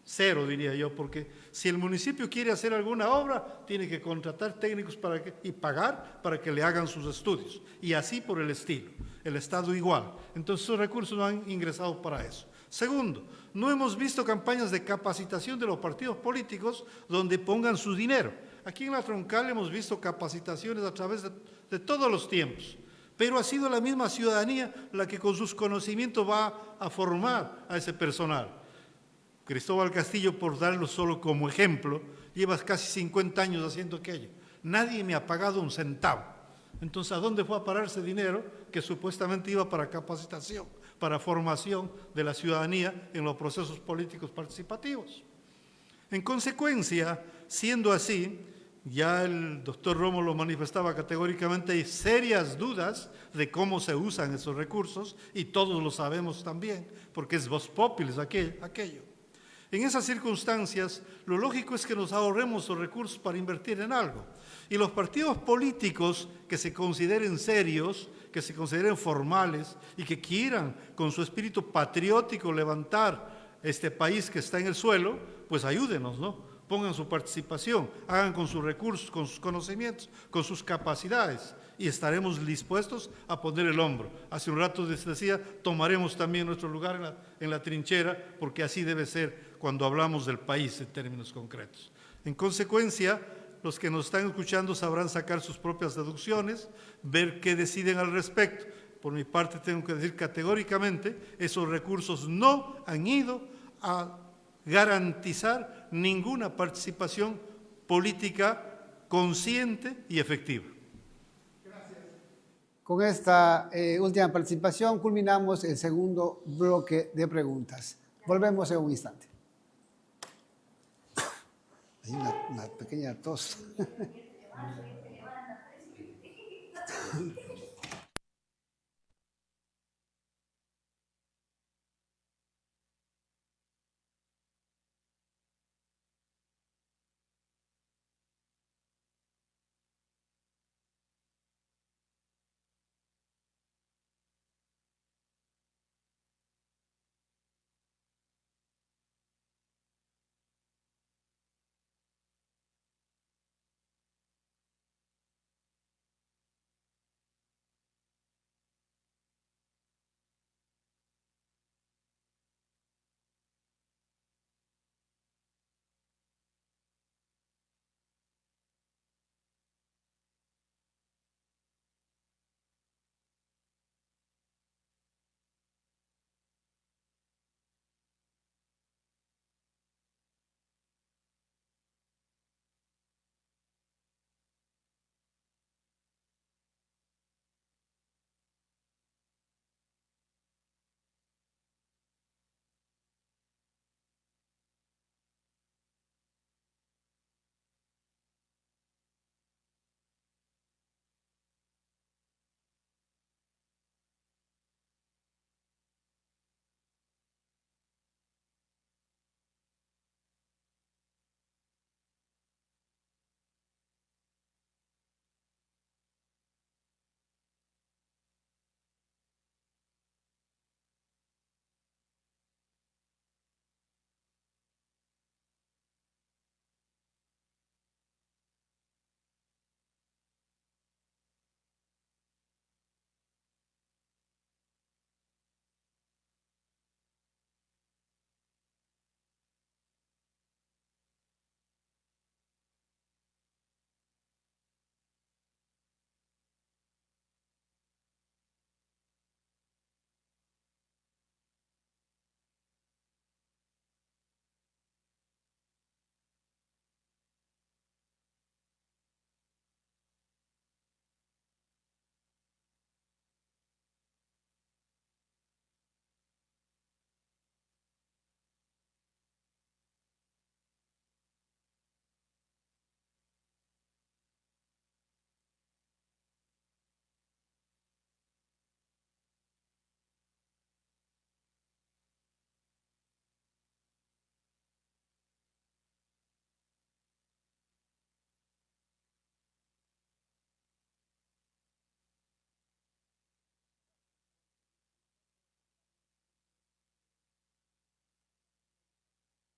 Cero, diría yo, porque si el municipio quiere hacer alguna obra, tiene que contratar técnicos y pagar para que le hagan sus estudios, y así por el estilo. El Estado igual. Entonces, esos recursos no han ingresado para eso. Segundo, no hemos visto campañas de capacitación de los partidos políticos donde pongan su dinero. Aquí en la Troncal hemos visto capacitaciones a través de todos los tiempos, pero ha sido la misma ciudadanía la que con sus conocimientos va a formar a ese personal. Cristóbal Castillo, por darlo solo como ejemplo, lleva casi 50 años haciendo aquello. Nadie me ha pagado un centavo. Entonces, ¿a dónde fue a parar ese dinero que supuestamente iba para capacitación, para formación de la ciudadanía en los procesos políticos participativos? En consecuencia, siendo así, ya el doctor Romo lo manifestaba categóricamente, hay serias dudas de cómo se usan esos recursos, y todos lo sabemos también, porque es vox populi aquello. En esas circunstancias, lo lógico es que nos ahorremos los recursos para invertir en algo. Y los partidos políticos que se consideren serios, que se consideren formales y que quieran con su espíritu patriótico levantar este país que está en el suelo, pues ayúdenos, ¿no? Pongan su participación, hagan con sus recursos, con sus conocimientos, con sus capacidades, y estaremos dispuestos a poner el hombro. Hace un rato les decía, tomaremos también nuestro lugar en la trinchera, porque así debe ser cuando hablamos del país en términos concretos. En consecuencia, los que nos están escuchando sabrán sacar sus propias deducciones, ver qué deciden al respecto. Por mi parte tengo que decir categóricamente, esos recursos no han ido a garantizar ninguna participación política consciente y efectiva. Con esta última participación culminamos el segundo bloque de preguntas. Volvemos en un instante. Hay una pequeña tos.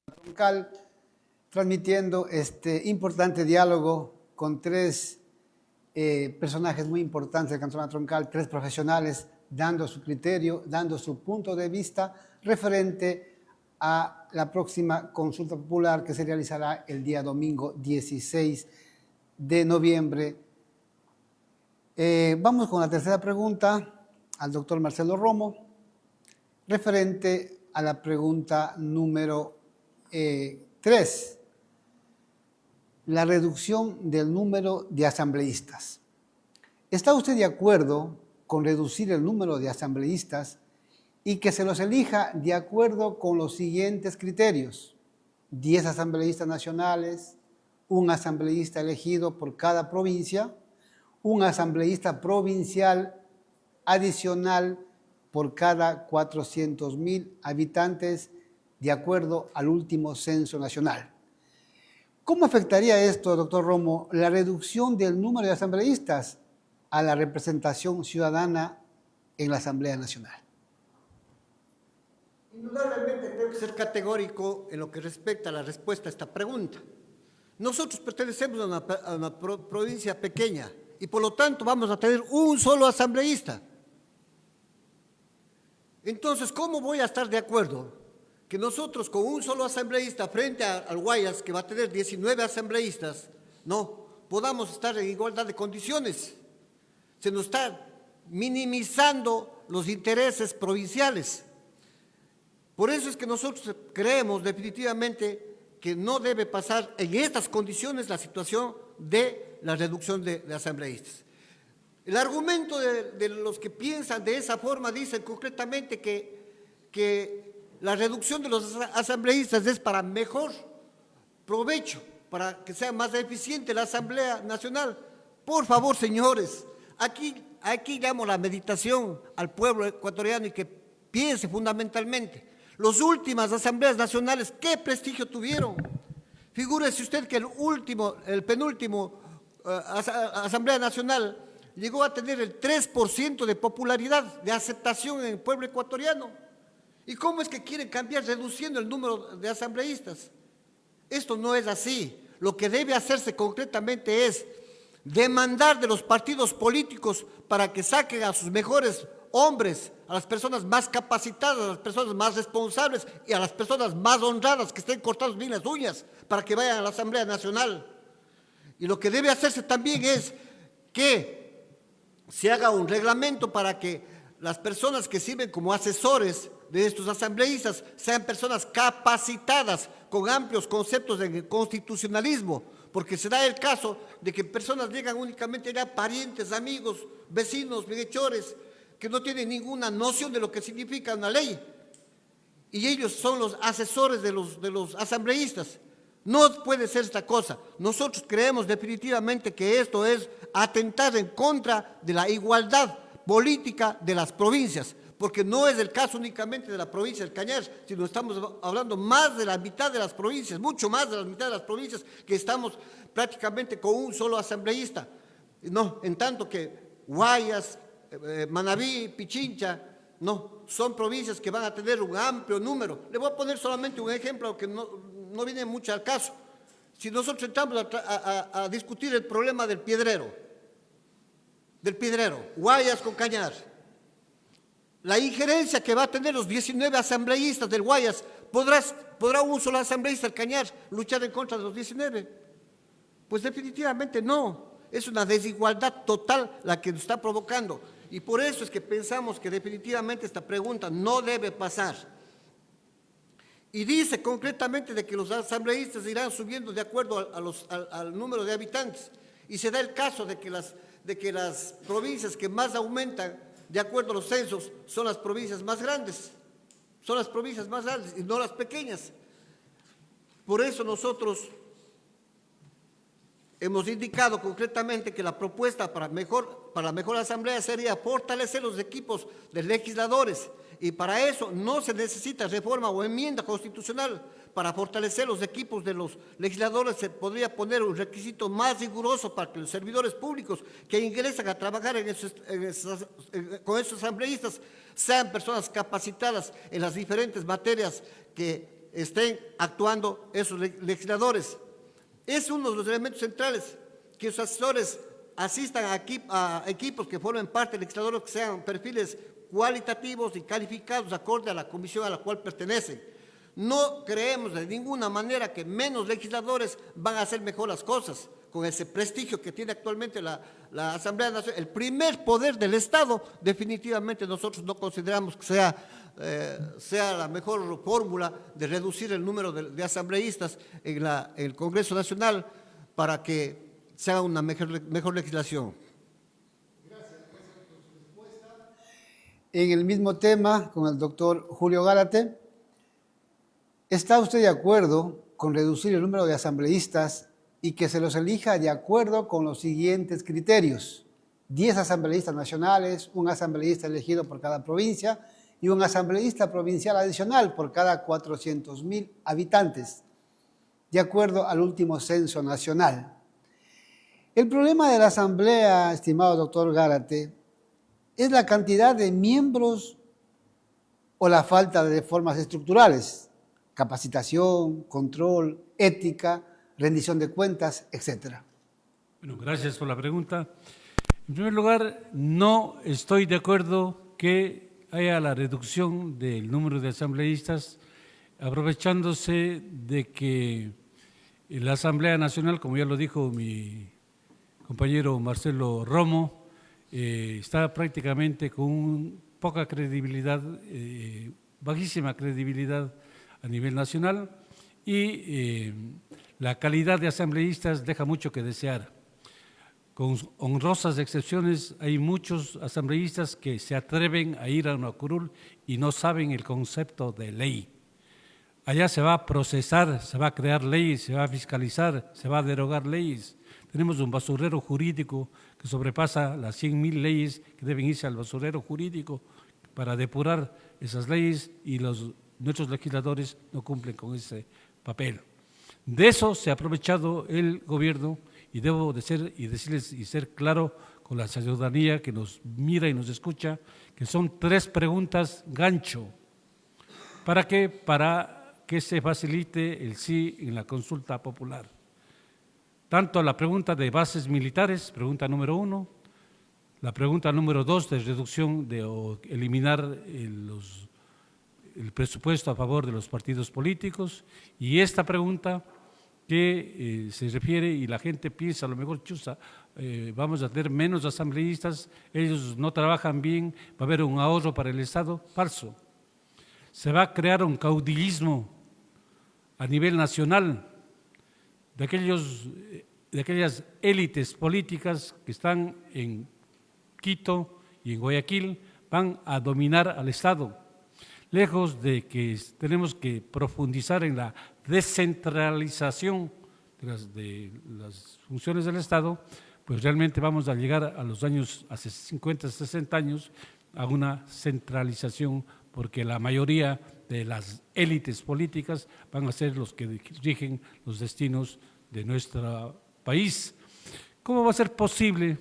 Troncal, transmitiendo este importante diálogo con tres personajes muy importantes del Cantón Troncal, tres profesionales dando su criterio, dando su punto de vista referente a la próxima consulta popular que se realizará el día domingo 16 de noviembre. Vamos con la tercera pregunta al doctor Marcelo Romo, referente a la pregunta número 3, la reducción del número de asambleístas. ¿Está usted de acuerdo con reducir el número de asambleístas y que se los elija de acuerdo con los siguientes criterios? 10 asambleístas nacionales, un asambleísta elegido por cada provincia, un asambleísta provincial adicional por cada 400,000 habitantes, de acuerdo al último censo nacional. ¿Cómo afectaría esto, doctor Romo, la reducción del número de asambleístas a la representación ciudadana en la Asamblea Nacional? Indudablemente tengo que ser categórico en lo que respecta a la respuesta a esta pregunta. Nosotros pertenecemos a una provincia pequeña y por lo tanto vamos a tener un solo asambleísta. Entonces, ¿cómo voy a estar de acuerdo que nosotros con un solo asambleísta frente al Guayas, que va a tener 19 asambleístas, no podamos estar en igualdad de condiciones? Se nos está minimizando los intereses provinciales. Por eso es que nosotros creemos definitivamente que no debe pasar en estas condiciones la situación de la reducción de asambleístas. El argumento de los que piensan de esa forma dicen concretamente que la reducción de los asambleístas es para mejor provecho, para que sea más eficiente la Asamblea Nacional. Por favor, señores, aquí llamo la meditación al pueblo ecuatoriano y que piense fundamentalmente. Las últimas asambleas nacionales, ¿qué prestigio tuvieron? Figúrese usted que el penúltimo Asamblea Nacional llegó a tener el 3% de popularidad, de aceptación en el pueblo ecuatoriano. ¿Y cómo es que quieren cambiar reduciendo el número de asambleístas? Esto no es así. Lo que debe hacerse concretamente es demandar de los partidos políticos para que saquen a sus mejores hombres, a las personas más capacitadas, a las personas más responsables y a las personas más honradas que estén cortados bien las uñas para que vayan a la Asamblea Nacional. Y lo que debe hacerse también es que se haga un reglamento para que las personas que sirven como asesores de estos asambleístas sean personas capacitadas con amplios conceptos de constitucionalismo, porque se da el caso de que personas llegan únicamente ya parientes, amigos, vecinos, bienhechores, que no tienen ninguna noción de lo que significa una ley, y ellos son los asesores de los asambleístas. No puede ser esta cosa. Nosotros creemos definitivamente que esto es atentar en contra de la igualdad política de las provincias, porque no es el caso únicamente de la provincia del Cañar, sino estamos hablando más de la mitad de las provincias, mucho más de la mitad de las provincias, que estamos prácticamente con un solo asambleísta. No, en tanto que Guayas, Manabí, Pichincha, no, son provincias que van a tener un amplio número. Le voy a poner solamente un ejemplo que no viene mucho al caso. Si nosotros entramos a discutir el problema del Piedrero, Guayas con Cañar, la injerencia que va a tener los 19 asambleístas del Guayas, ¿podrá un solo asambleísta del Cañar luchar en contra de los 19? Pues definitivamente no. Es una desigualdad total la que nos está provocando. Y por eso es que pensamos que definitivamente esta pregunta no debe pasar. Y dice concretamente de que los asambleístas irán subiendo de acuerdo al número de habitantes. Y se da el caso de que las provincias que más aumentan de acuerdo a los censos son las provincias más grandes. Son las provincias más grandes y no las pequeñas. Por eso nosotros hemos indicado concretamente que la propuesta para la mejor asamblea sería fortalecer los equipos de legisladores, y para eso no se necesita reforma o enmienda constitucional. Para fortalecer los equipos de los legisladores se podría poner un requisito más riguroso para que los servidores públicos que ingresan a trabajar con esos asambleístas sean personas capacitadas en las diferentes materias que estén actuando esos legisladores. Es uno de los elementos centrales, que los asesores asistan a equipos que formen parte del legislador, que sean perfiles cualitativos y calificados acorde a la comisión a la cual pertenecen. No creemos de ninguna manera que menos legisladores van a hacer mejor las cosas, con ese prestigio que tiene actualmente la Asamblea Nacional, el primer poder del Estado. Definitivamente nosotros no consideramos que sea la mejor fórmula de reducir el número de asambleístas en el Congreso Nacional para que se haga una mejor legislación. Gracias por su respuesta. En el mismo tema, con el doctor Julio Gárate, ¿está usted de acuerdo con reducir el número de asambleístas y que se los elija de acuerdo con los siguientes criterios? 10 asambleístas nacionales, un asambleísta elegido por cada provincia y un asambleísta provincial adicional por cada 400.000 habitantes, de acuerdo al último censo nacional. El problema de la Asamblea, estimado doctor Gárate, es la cantidad de miembros o la falta de reformas estructurales, capacitación, control, ética, rendición de cuentas, etc. Bueno, gracias por la pregunta. En primer lugar, no estoy de acuerdo que haya la reducción del número de asambleístas, aprovechándose de que la Asamblea Nacional, como ya lo dijo mi compañero Marcelo Romo, está prácticamente con poca credibilidad, bajísima credibilidad a nivel nacional, y la calidad de asambleístas deja mucho que desear. Con honrosas excepciones, hay muchos asambleístas que se atreven a ir a una curul y no saben el concepto de ley. Allá se va a procesar, se va a crear leyes, se va a fiscalizar, se va a derogar leyes. Tenemos un basurero jurídico que sobrepasa las 100.000 leyes que deben irse al basurero jurídico para depurar esas leyes, y nuestros legisladores no cumplen con ese papel. De eso se ha aprovechado el gobierno, y debo decirles y ser claro con la ciudadanía que nos mira y nos escucha, que son 3 preguntas gancho. ¿Para qué? Para que se facilite el sí en la consulta popular. Tanto la pregunta de bases militares, pregunta número 1, la pregunta número 2 de reducción o eliminar el presupuesto a favor de los partidos políticos, y esta pregunta que se refiere, y la gente piensa, a lo mejor, chusa, vamos a tener menos asambleístas, ellos no trabajan bien, va a haber un ahorro para el Estado. Falso. Se va a crear un caudillismo a nivel nacional de aquellas élites políticas que están en Quito y en Guayaquil, van a dominar al Estado. Lejos de que tenemos que profundizar en la descentralización de las funciones del Estado, pues realmente vamos a llegar a los años, hace 50, 60 años, a una centralización, porque la mayoría de las élites políticas van a ser los que rigen los destinos de nuestro país. ¿Cómo va a ser posible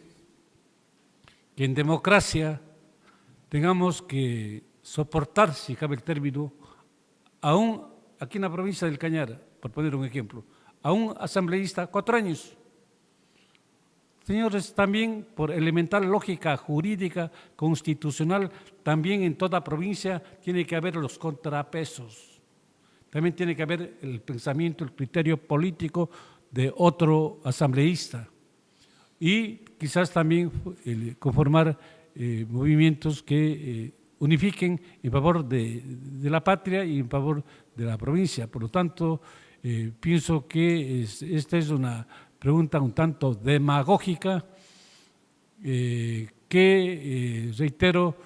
que en democracia tengamos que soportar, si cabe el término, aún aquí en la provincia del Cañar, por poner un ejemplo, a un asambleísta 4 años? Señores, también por elemental lógica jurídica, constitucional, también en toda provincia tiene que haber los contrapesos. También tiene que haber el pensamiento, el criterio político de otro asambleísta. Y quizás también conformar movimientos que unifiquen en favor de la patria y en favor de la provincia. Por lo tanto, pienso que esta es una pregunta un tanto demagógica, que, reitero,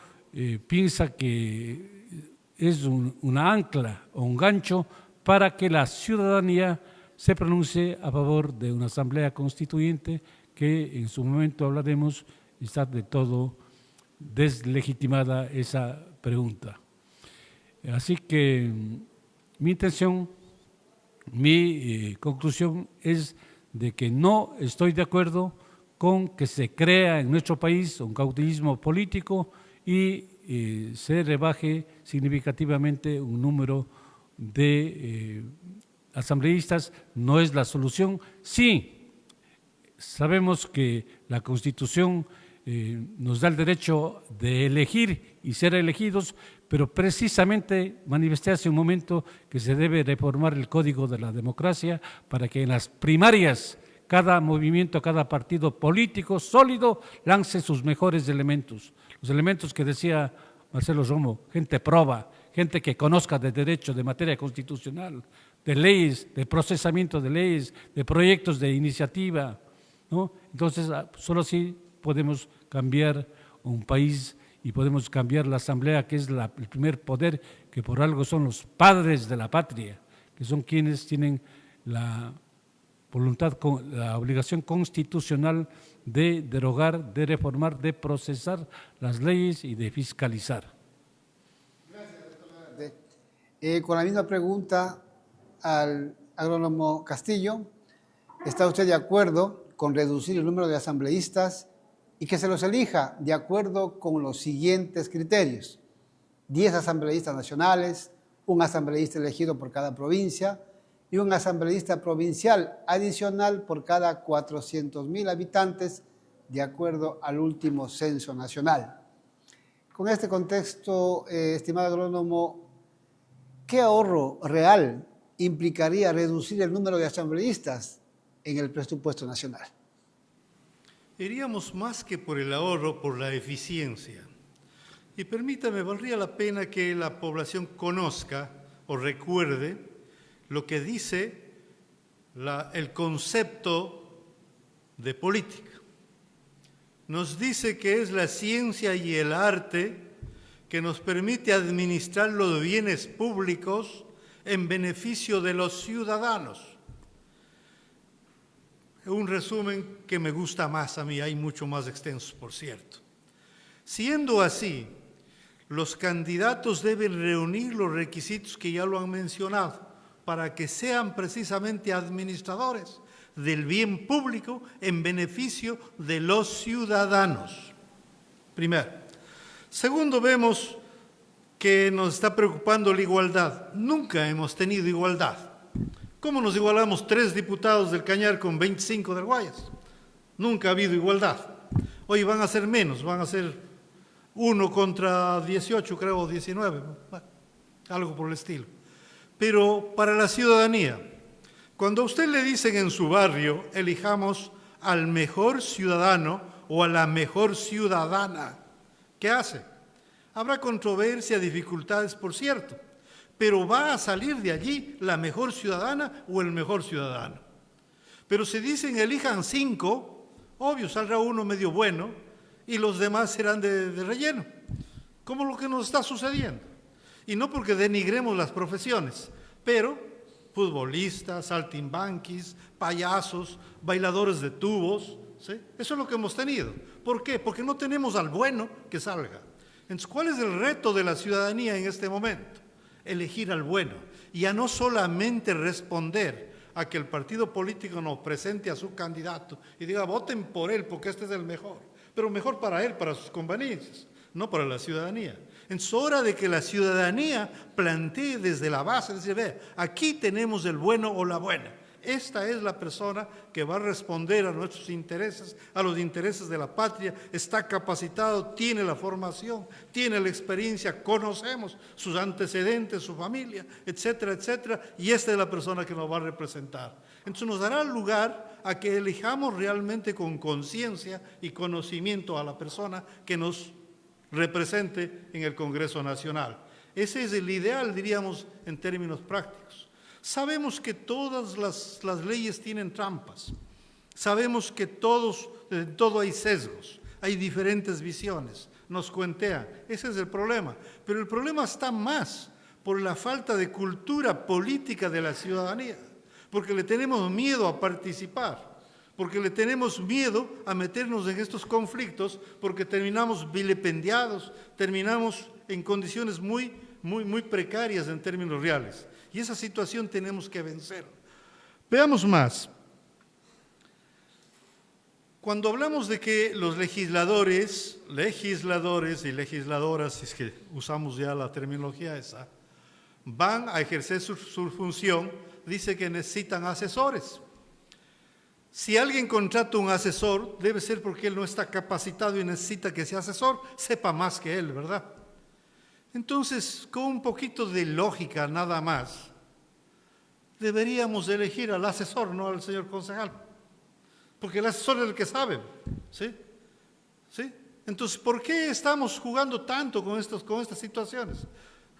piensa que es una ancla o un gancho para que la ciudadanía se pronuncie a favor de una asamblea constituyente que en su momento hablaremos. Está de todo deslegitimada esa pregunta. Así que mi intención, mi conclusión es de que no estoy de acuerdo con que se crea en nuestro país un caudillismo político y se rebaje significativamente un número de asambleístas no es la solución. Sí, sabemos que la Constitución nos da el derecho de elegir y ser elegidos, pero precisamente manifesté hace un momento que se debe reformar el Código de la Democracia para que en las primarias cada movimiento, cada partido político sólido lance sus mejores elementos, los elementos que decía Marcelo Romo, gente proba, gente que conozca de derecho, de materia constitucional, de leyes, de procesamiento de leyes, de proyectos de iniciativa, ¿no? Entonces, solo así podemos cambiar un país y podemos cambiar la Asamblea, que es el primer poder, que por algo son los padres de la patria, que son quienes tienen la voluntad, la obligación constitucional de derogar, de reformar, de procesar las leyes y de fiscalizar. Gracias, doctor. Con la misma pregunta al agrónomo Castillo, ¿está usted de acuerdo con reducir el número de asambleístas y que se los elija de acuerdo con los siguientes criterios? 10 asambleístas nacionales, un asambleísta elegido por cada provincia y un asambleísta provincial adicional por cada 400,000 habitantes, de acuerdo al último censo nacional. Con este contexto, estimado agrónomo, ¿qué ahorro real implicaría reducir el número de asambleístas en el presupuesto nacional? Iríamos más que por el ahorro, por la eficiencia. Y permítame, valdría la pena que la población conozca o recuerde lo que dice el concepto de política. Nos dice que es la ciencia y el arte que nos permite administrar los bienes públicos en beneficio de los ciudadanos. Un resumen que me gusta más a mí, hay mucho más extenso, por cierto. Siendo así, los candidatos deben reunir los requisitos que ya lo han mencionado para que sean precisamente administradores del bien público en beneficio de los ciudadanos. Primero. Segundo, vemos que nos está preocupando la igualdad. Nunca hemos tenido igualdad. ¿Cómo nos igualamos 3 diputados del Cañar con 25 del Guayas? Nunca ha habido igualdad. Hoy van a ser menos, van a ser 1 contra 18, creo, o 19, bueno, algo por el estilo. Pero para la ciudadanía, cuando a usted le dicen en su barrio, elijamos al mejor ciudadano o a la mejor ciudadana, ¿qué hace? Habrá controversia, dificultades, por cierto, pero va a salir de allí la mejor ciudadana o el mejor ciudadano. Pero si dicen elijan 5, obvio, saldrá uno medio bueno y los demás serán de relleno, como lo que nos está sucediendo. Y no porque denigremos las profesiones, pero futbolistas, saltimbanquis, payasos, bailadores de tubos, ¿sí? Eso es lo que hemos tenido. ¿Por qué? Porque no tenemos al bueno que salga. Entonces, ¿cuál es el reto de la ciudadanía en este momento? Elegir al bueno, y ya no solamente responder a que el partido político nos presente a su candidato y diga voten por él porque este es el mejor, pero mejor para él, para sus conveniencias, no para la ciudadanía. Es hora de que la ciudadanía plantee desde la base, decir, ve, aquí tenemos el bueno o la buena. Esta es la persona que va a responder a nuestros intereses, a los intereses de la patria, está capacitado, tiene la formación, tiene la experiencia, conocemos sus antecedentes, su familia, etcétera, etcétera, y esta es la persona que nos va a representar. Entonces nos dará lugar a que elijamos realmente con conciencia y conocimiento a la persona que nos represente en el Congreso Nacional. Ese es el ideal, diríamos, en términos prácticos. Sabemos que todas las leyes tienen trampas. Sabemos que todo hay sesgos, hay diferentes visiones, nos cuentean. Ese es el problema. Pero el problema está más por la falta de cultura política de la ciudadanía, porque le tenemos miedo a participar, porque le tenemos miedo a meternos en estos conflictos, porque terminamos vilipendiados, terminamos en condiciones muy precarias en términos reales. Y esa situación tenemos que vencer. Veamos más. Cuando hablamos de que los legisladores y legisladoras, si es que usamos ya la terminología esa, van a ejercer su función, dice que necesitan asesores. Si alguien contrata un asesor, debe ser porque él no está capacitado y necesita que ese asesor sepa más que él, ¿verdad? Entonces, con un poquito de lógica nada más, deberíamos elegir al asesor, no al señor concejal. Porque el asesor es el que sabe, ¿sí? ¿Sí? Entonces, ¿por qué estamos jugando tanto con estas situaciones?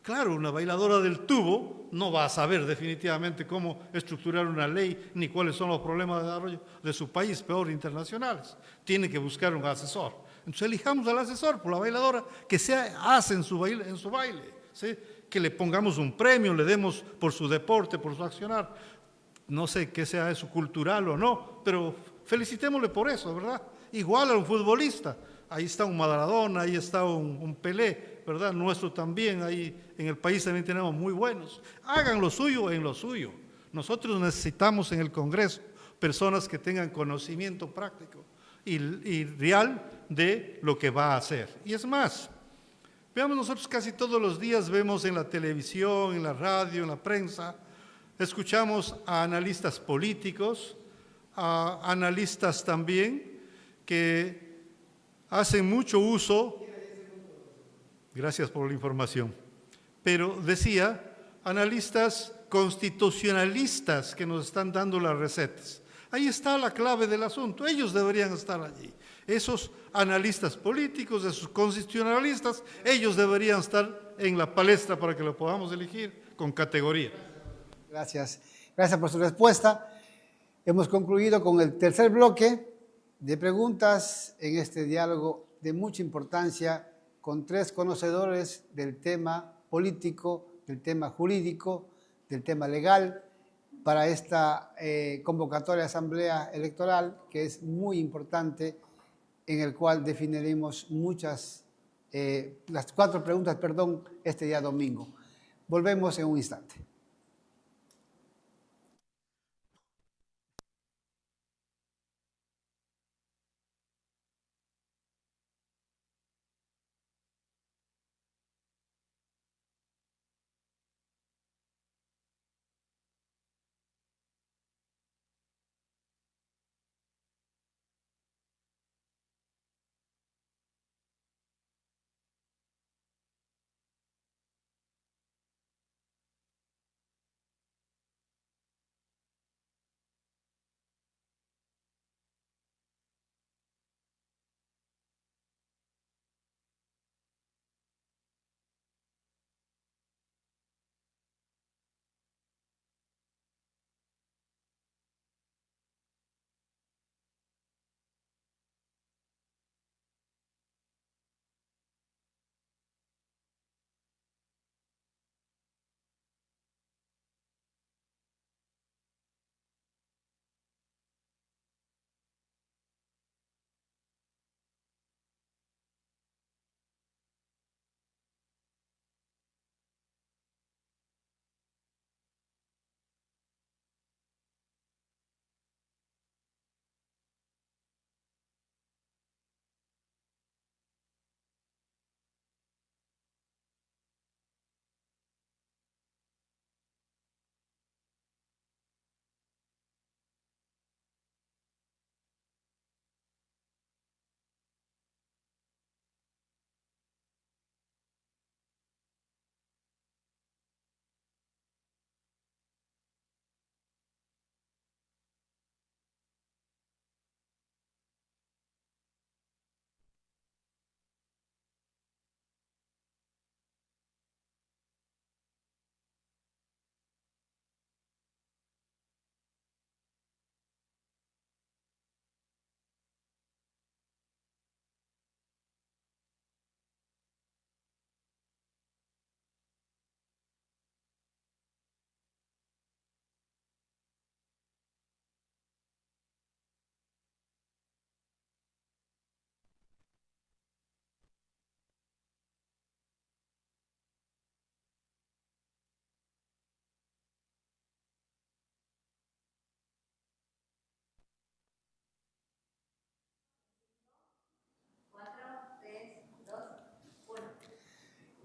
Claro, una bailadora del tubo no va a saber definitivamente cómo estructurar una ley ni cuáles son los problemas de desarrollo de su país, peor internacionales. Tiene que buscar un asesor. Entonces elijamos al asesor por la bailadora que hace en su baile, ¿sí? Que le pongamos un premio, le demos por su deporte, por su accionar. No sé qué sea eso, cultural o no, pero felicitémosle por eso, ¿verdad? Igual a un futbolista. Ahí está un Maradona, ahí está un Pelé, ¿verdad? Nuestro también, ahí en el país también tenemos muy buenos. Hagan lo suyo en lo suyo. Nosotros necesitamos en el Congreso personas que tengan conocimiento práctico y real de lo que va a hacer. Y es más, veamos, nosotros casi todos los días vemos en la televisión, en la radio, en la prensa, escuchamos a analistas políticos, a analistas también que hacen mucho uso, gracias por la información, pero decía, analistas constitucionalistas que nos están dando las recetas. Ahí está la clave del asunto, ellos deberían estar allí. Esos analistas políticos, esos constitucionalistas, ellos deberían estar en la palestra para que lo podamos elegir con categoría. Gracias. Gracias por su respuesta. Hemos concluido con el tercer bloque de preguntas en este diálogo de mucha importancia con tres conocedores del tema político, del tema jurídico, del tema legal para esta convocatoria de asamblea electoral que es muy importante, en el cual definiremos las 4 preguntas, este día domingo. Volvemos en un instante.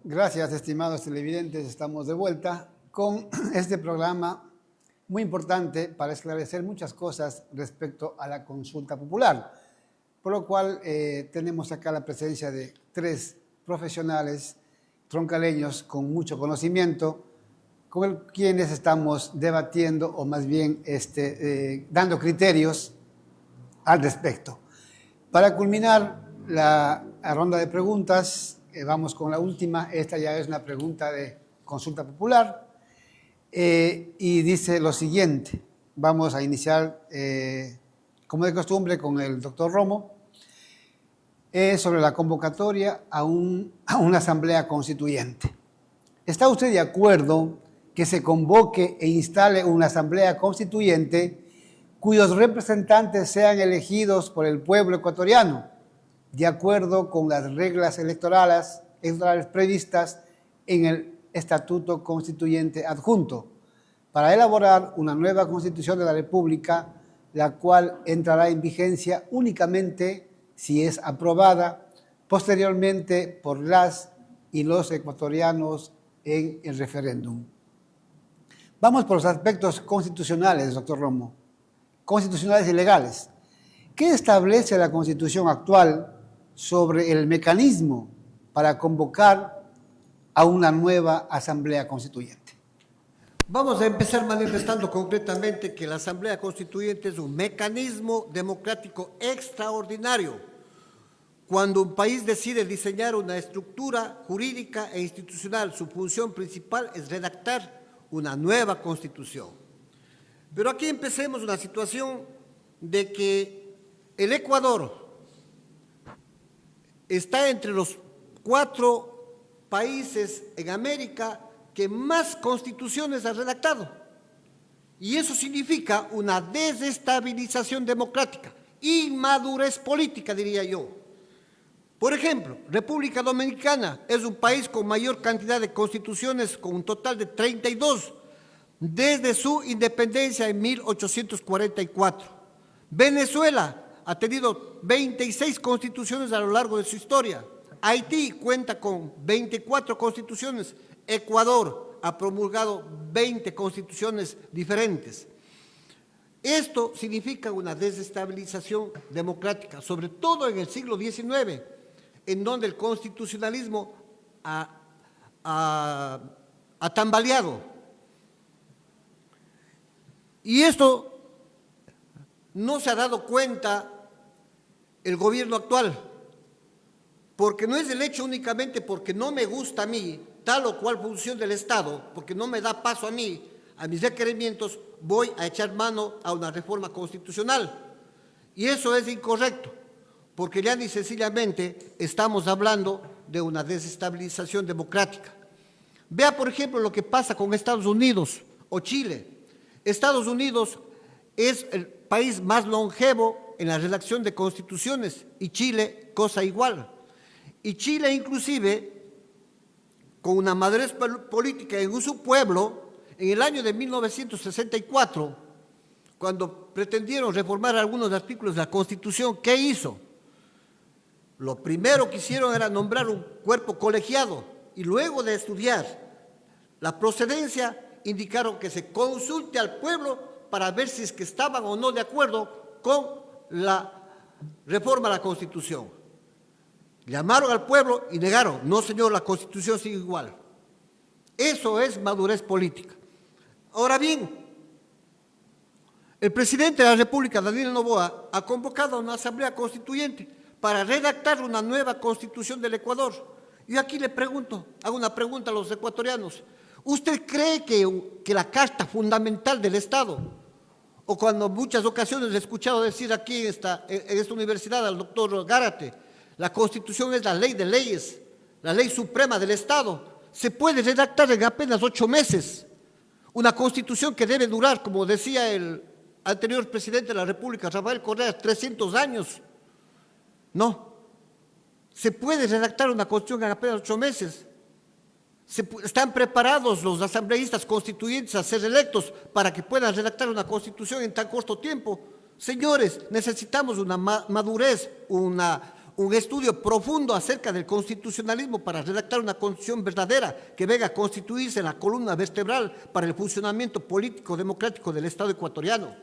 Gracias, estimados televidentes. Estamos de vuelta con este programa muy importante para esclarecer muchas cosas respecto a la consulta popular, por lo cual tenemos acá la presencia de 3 profesionales troncaleños con mucho conocimiento, con quienes estamos debatiendo o más bien dando criterios al respecto. Para culminar la ronda de preguntas, vamos con la última. Esta ya es una pregunta de consulta popular y dice lo siguiente. Vamos a iniciar, como de costumbre, con el doctor Romo, sobre la convocatoria a una asamblea constituyente. ¿Está usted de acuerdo que se convoque e instale una asamblea constituyente cuyos representantes sean elegidos por el pueblo ecuatoriano, de acuerdo con las reglas electorales previstas en el Estatuto Constituyente Adjunto, para elaborar una nueva Constitución de la República, la cual entrará en vigencia únicamente si es aprobada posteriormente por las y los ecuatorianos en el referéndum? Vamos por los aspectos constitucionales, doctor Romo, constitucionales y legales. ¿Qué establece la Constitución actual sobre el mecanismo para convocar a una nueva Asamblea Constituyente? Vamos a empezar manifestando concretamente que la Asamblea Constituyente es un mecanismo democrático extraordinario. Cuando un país decide diseñar una estructura jurídica e institucional, su función principal es redactar una nueva Constitución. Pero aquí empecemos una situación de que el Ecuador está entre los 4 países en América que más constituciones ha redactado. Y eso significa una desestabilización democrática, inmadurez política, diría yo. Por ejemplo, República Dominicana es un país con mayor cantidad de constituciones, con un total de 32, desde su independencia en 1844. Venezuela ha tenido 26 constituciones a lo largo de su historia. Haití cuenta con 24 constituciones. Ecuador ha promulgado 20 constituciones diferentes. Esto significa una desestabilización democrática, sobre todo en el siglo XIX, en donde el constitucionalismo ha tambaleado. Y esto no se ha dado cuenta el gobierno actual, porque no es el hecho únicamente porque no me gusta a mí tal o cual función del Estado, porque no me da paso a mí, a mis requerimientos, voy a echar mano a una reforma constitucional. Y eso es incorrecto, porque ya ni sencillamente estamos hablando de una desestabilización democrática. Vea, por ejemplo, lo que pasa con Estados Unidos o Chile. Estados Unidos es el país más longevo en la redacción de constituciones y Chile, cosa igual. Y Chile, inclusive, con una madurez política en su pueblo, en el año de 1964, cuando pretendieron reformar algunos artículos de la Constitución, ¿qué hizo? Lo primero que hicieron era nombrar un cuerpo colegiado y luego de estudiar la procedencia, indicaron que se consulte al pueblo para ver si es que estaban o no de acuerdo con la reforma a la Constitución. Llamaron al pueblo y negaron, no señor, la Constitución sigue igual. Eso es madurez política. Ahora bien, el presidente de la República, Daniel Noboa, ha convocado a una asamblea constituyente para redactar una nueva constitución del Ecuador. Y aquí le pregunto, hago una pregunta a los ecuatorianos. ¿Usted cree que la carta fundamental del Estado, o cuando en muchas ocasiones he escuchado decir aquí en esta universidad al doctor Gárate, la Constitución es la ley de leyes, la ley suprema del Estado, se puede redactar en apenas 8 meses? Una Constitución que debe durar, como decía el anterior presidente de la República, Rafael Correa, 300 años. No, se puede redactar una Constitución en apenas 8 meses. Están preparados los asambleístas constituyentes a ser electos para que puedan redactar una Constitución en tan corto tiempo. Señores, necesitamos una madurez, un un estudio profundo acerca del constitucionalismo para redactar una constitución verdadera que venga a constituirse en la columna vertebral para el funcionamiento político democrático del Estado ecuatoriano.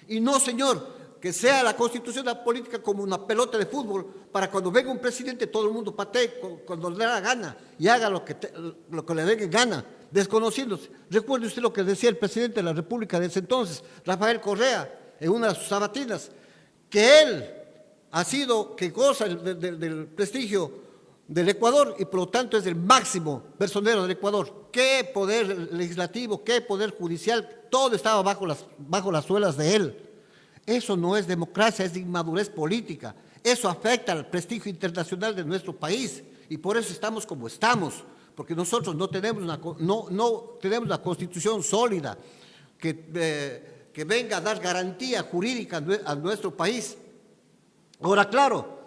Y no, señor, que sea la constitución de la política como una pelota de fútbol para cuando venga un presidente todo el mundo patee cuando le da la gana y haga lo que le dé gana, desconociéndose. Recuerde usted lo que decía el presidente de la República de ese entonces, Rafael Correa, en una de sus sabatinas, que él ha sido, que goza del prestigio del Ecuador y por lo tanto es el máximo personero del Ecuador. Qué poder legislativo, qué poder judicial, todo estaba bajo las suelas de él. Eso no es democracia, es inmadurez política. Eso afecta al prestigio internacional de nuestro país y por eso estamos como estamos, porque nosotros no tenemos una constitución sólida que venga a dar garantía jurídica a nuestro país. Ahora, claro,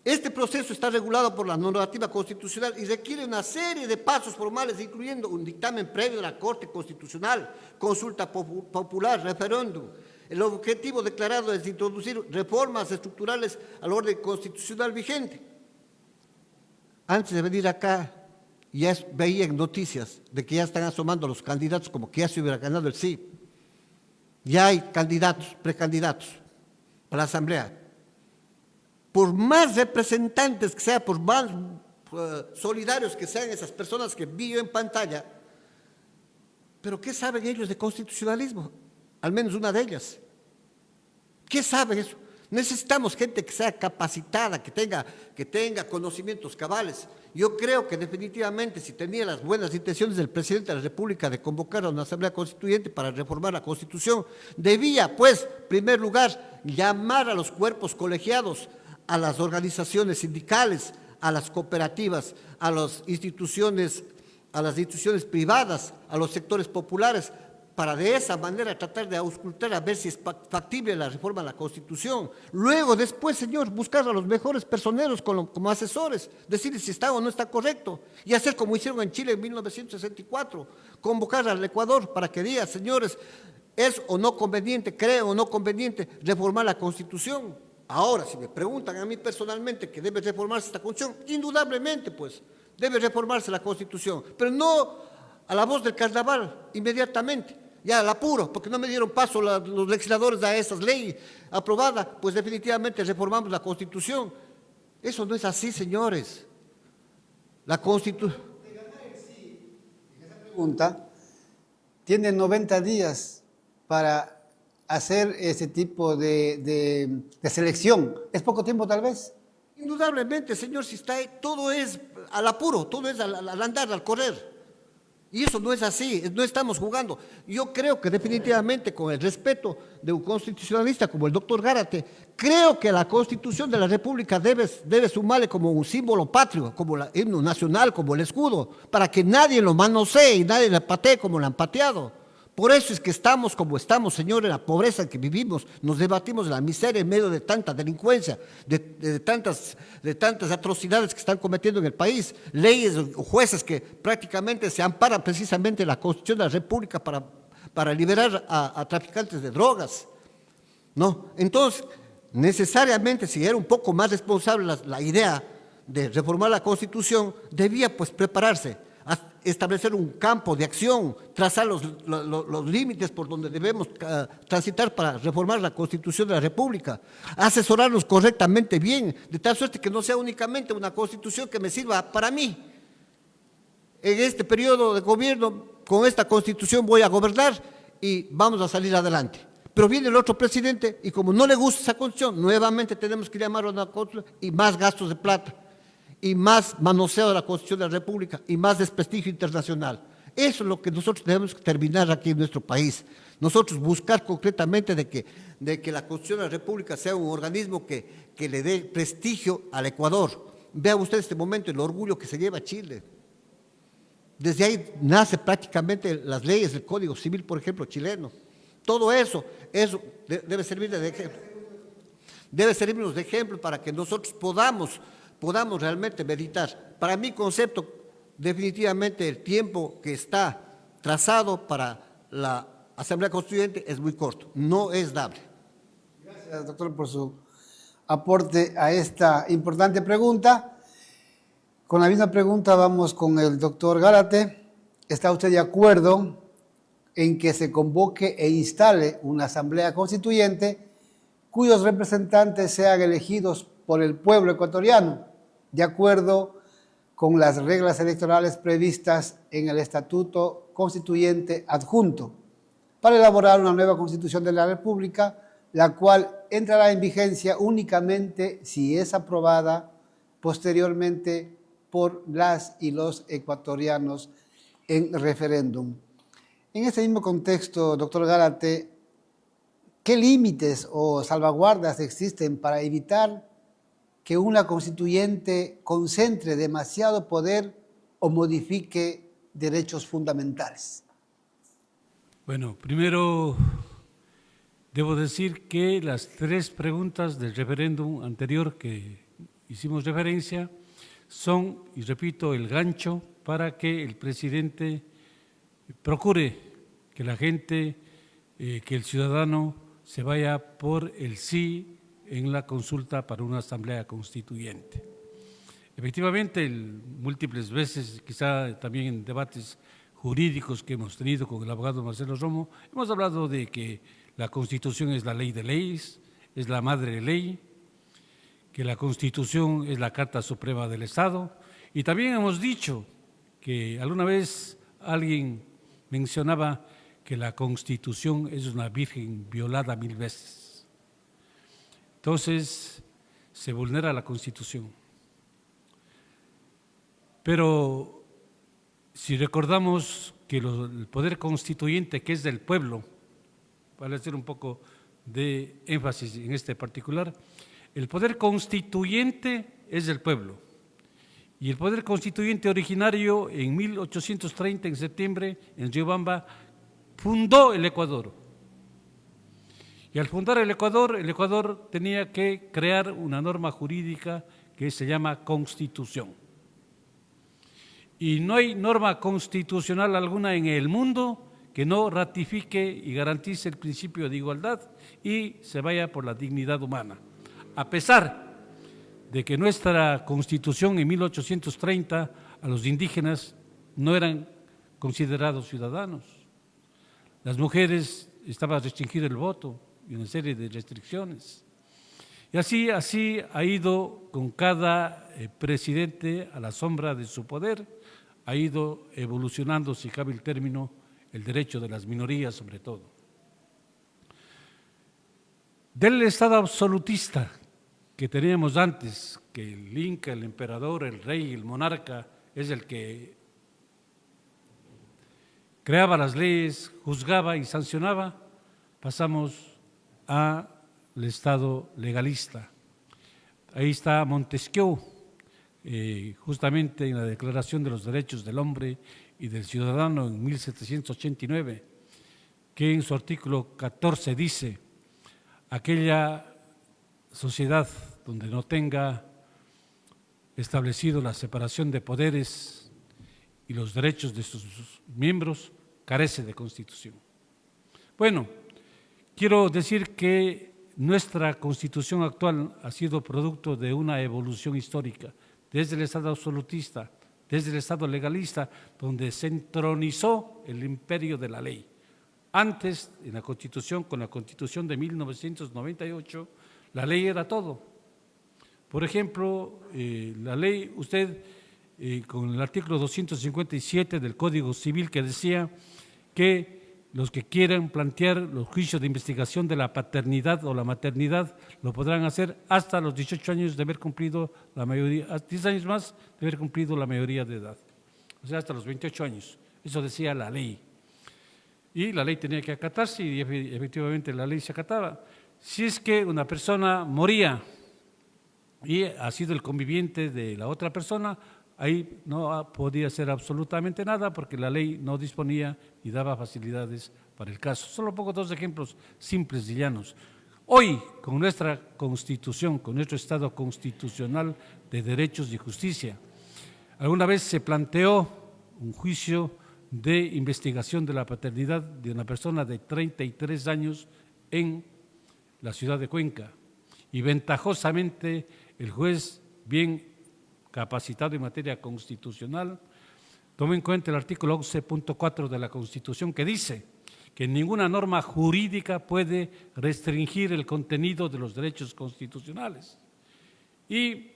este proceso está regulado por la normativa constitucional y requiere una serie de pasos formales, incluyendo un dictamen previo de la Corte Constitucional, consulta popular, referéndum. El objetivo declarado es introducir reformas estructurales al orden constitucional vigente. Antes de venir acá, ya veía en noticias de que ya están asomando los candidatos como que ya se hubiera ganado el sí. Ya hay candidatos, precandidatos a la Asamblea. Por más representantes que sean, por más solidarios que sean esas personas que vi yo en pantalla, pero ¿qué saben ellos de constitucionalismo? Al menos una de ellas. ¿Qué saben eso? Necesitamos gente que sea capacitada, que tenga conocimientos cabales. Yo creo que definitivamente si tenía las buenas intenciones del presidente de la República de convocar a una asamblea constituyente para reformar la Constitución, debía, pues, en primer lugar, llamar a los cuerpos colegiados, a las organizaciones sindicales, a las cooperativas, a las instituciones privadas, a los sectores populares, para de esa manera tratar de auscultar a ver si es factible la reforma de la Constitución. Luego, después, señor, buscar a los mejores personeros como asesores, decirles si está o no está correcto, y hacer como hicieron en Chile en 1964, convocar al Ecuador para que diga, señores, es o no conveniente, creo o no conveniente reformar la Constitución. Ahora, si me preguntan a mí personalmente que debe reformarse esta Constitución, indudablemente, pues, debe reformarse la Constitución, pero no a la voz del carnaval, inmediatamente. Ya al apuro, porque no me dieron paso los legisladores a esas leyes aprobadas, pues definitivamente reformamos la Constitución. Eso no es así, señores. La Constitución... Pregunta, tiene 90 días para hacer ese tipo de selección. ¿Es poco tiempo tal vez? Indudablemente, señor, si está ahí, todo es al apuro, todo es al andar, al correr. Y eso no es así, no estamos jugando. Yo creo que definitivamente, con el respeto de un constitucionalista como el doctor Gárate, creo que la Constitución de la República debe sumarle como un símbolo patrio, como el himno nacional, como el escudo, para que nadie lo manosee y nadie le patee como lo han pateado. Por eso es que estamos como estamos, señor, en la pobreza en que vivimos. Nos debatimos de la miseria en medio de tanta delincuencia, de tantas atrocidades que están cometiendo en el país. Leyes o jueces que prácticamente se amparan precisamente en la Constitución de la República para liberar a traficantes de drogas, ¿no? Entonces, necesariamente, si era un poco más responsable la idea de reformar la Constitución, debía pues prepararse, establecer un campo de acción, trazar los límites por donde debemos transitar para reformar la Constitución de la República, asesorarnos correctamente bien, de tal suerte que no sea únicamente una Constitución que me sirva para mí. En este periodo de gobierno, con esta Constitución voy a gobernar y vamos a salir adelante. Pero viene el otro presidente y como no le gusta esa Constitución, nuevamente tenemos que llamarlo a una Constitución y más gastos de plata, y más manoseo de la Constitución de la República y más desprestigio internacional. Eso es lo que nosotros tenemos que terminar aquí en nuestro país. Nosotros buscar concretamente de que la Constitución de la República sea un organismo que le dé prestigio al Ecuador. Vea usted este momento el orgullo que se lleva Chile. Desde ahí nace prácticamente las leyes del Código Civil, por ejemplo, chileno. Todo eso debe servir de ejemplo. Debe servirnos de ejemplo para que nosotros podamos realmente meditar. Para mi concepto, definitivamente el tiempo que está trazado para la Asamblea Constituyente es muy corto, no es dable. Gracias, doctor, por su aporte a esta importante pregunta. Con la misma pregunta vamos con el doctor Gárate. ¿Está usted de acuerdo en que se convoque e instale una asamblea constituyente cuyos representantes sean elegidos por el pueblo ecuatoriano, de acuerdo con las reglas electorales previstas en el Estatuto Constituyente Adjunto, para elaborar una nueva Constitución de la República, la cual entrará en vigencia únicamente si es aprobada posteriormente por las y los ecuatorianos en referéndum? En este mismo contexto, doctor Gárate, ¿qué límites o salvaguardas existen para evitar que una constituyente concentre demasiado poder o modifique derechos fundamentales? Bueno, primero debo decir que las 3 preguntas del referéndum anterior que hicimos referencia son, y repito, el gancho para que el presidente procure que la gente, que el ciudadano se vaya por el sí en la consulta para una asamblea constituyente. Efectivamente, múltiples veces, quizá también en debates jurídicos que hemos tenido con el abogado Marcelo Romo, hemos hablado de que la Constitución es la ley de leyes, es la madre de ley, que la Constitución es la Carta Suprema del Estado, y también hemos dicho que alguna vez alguien mencionaba que la Constitución es una virgen violada 1000 veces. Entonces, se vulnera la Constitución. Pero si recordamos que el poder constituyente, que es del pueblo, para hacer un poco de énfasis en este particular, el poder constituyente es del pueblo. Y el poder constituyente originario en 1830, en septiembre, en Riobamba, fundó el Ecuador. Y al fundar el Ecuador tenía que crear una norma jurídica que se llama Constitución. Y no hay norma constitucional alguna en el mundo que no ratifique y garantice el principio de igualdad y se vaya por la dignidad humana. A pesar de que nuestra Constitución en 1830 a los indígenas no eran considerados ciudadanos. Las mujeres estaba restringido el voto y una serie de restricciones. Y así ha ido con cada presidente a la sombra de su poder, ha ido evolucionando, si cabe el término, el derecho de las minorías sobre todo. Del Estado absolutista que teníamos antes, que el Inca, el emperador, el rey, el monarca, es el que creaba las leyes, juzgaba y sancionaba, pasamos al Estado legalista. Ahí está Montesquieu, justamente en la Declaración de los Derechos del Hombre y del Ciudadano en 1789, que en su artículo 14 dice: aquella sociedad donde no tenga establecido la separación de poderes y los derechos de sus miembros carece de Constitución. Bueno, quiero decir que nuestra Constitución actual ha sido producto de una evolución histórica, desde el Estado absolutista, desde el Estado legalista, donde se entronizó el imperio de la ley. Antes, en la Constitución, con la Constitución de 1998, la ley era todo. Por ejemplo, la ley, usted, con el artículo 257 del Código Civil, que decía que los que quieran plantear los juicios de investigación de la paternidad o la maternidad lo podrán hacer hasta los 18 años de haber cumplido la mayoría, 10 años más de haber cumplido la mayoría de edad, o sea, hasta los 28 años. Eso decía la ley. Y la ley tenía que acatarse y efectivamente la ley se acataba. Si es que una persona moría y ha sido el conviviente de la otra persona, ahí no podía hacer absolutamente nada porque la ley no disponía y daba facilidades para el caso. Solo pongo 2 ejemplos simples y llanos. Hoy, con nuestra Constitución, con nuestro Estado constitucional de derechos y justicia, alguna vez se planteó un juicio de investigación de la paternidad de una persona de 33 años en la ciudad de Cuenca. y ventajosamente el juez bien capacitado en materia constitucional tome en cuenta el artículo 11.4 de la Constitución, que dice que ninguna norma jurídica puede restringir el contenido de los derechos constitucionales. Y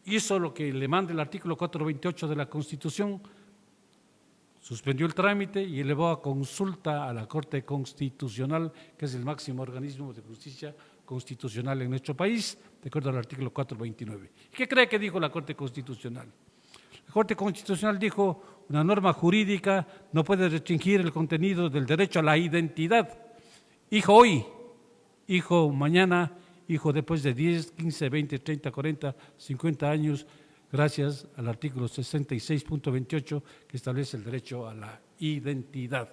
hizo lo que le manda el artículo 428 de la Constitución, suspendió el trámite y elevó a consulta a la Corte Constitucional, que es el máximo organismo de justicia constitucional en nuestro país, de acuerdo al artículo 429. ¿Qué cree que dijo la Corte Constitucional? La Corte Constitucional dijo: una norma jurídica no puede restringir el contenido del derecho a la identidad. Hijo hoy, hijo mañana, hijo después de 10, 15, 20, 30, 40, 50 años, gracias al artículo 66.28 que establece el derecho a la identidad.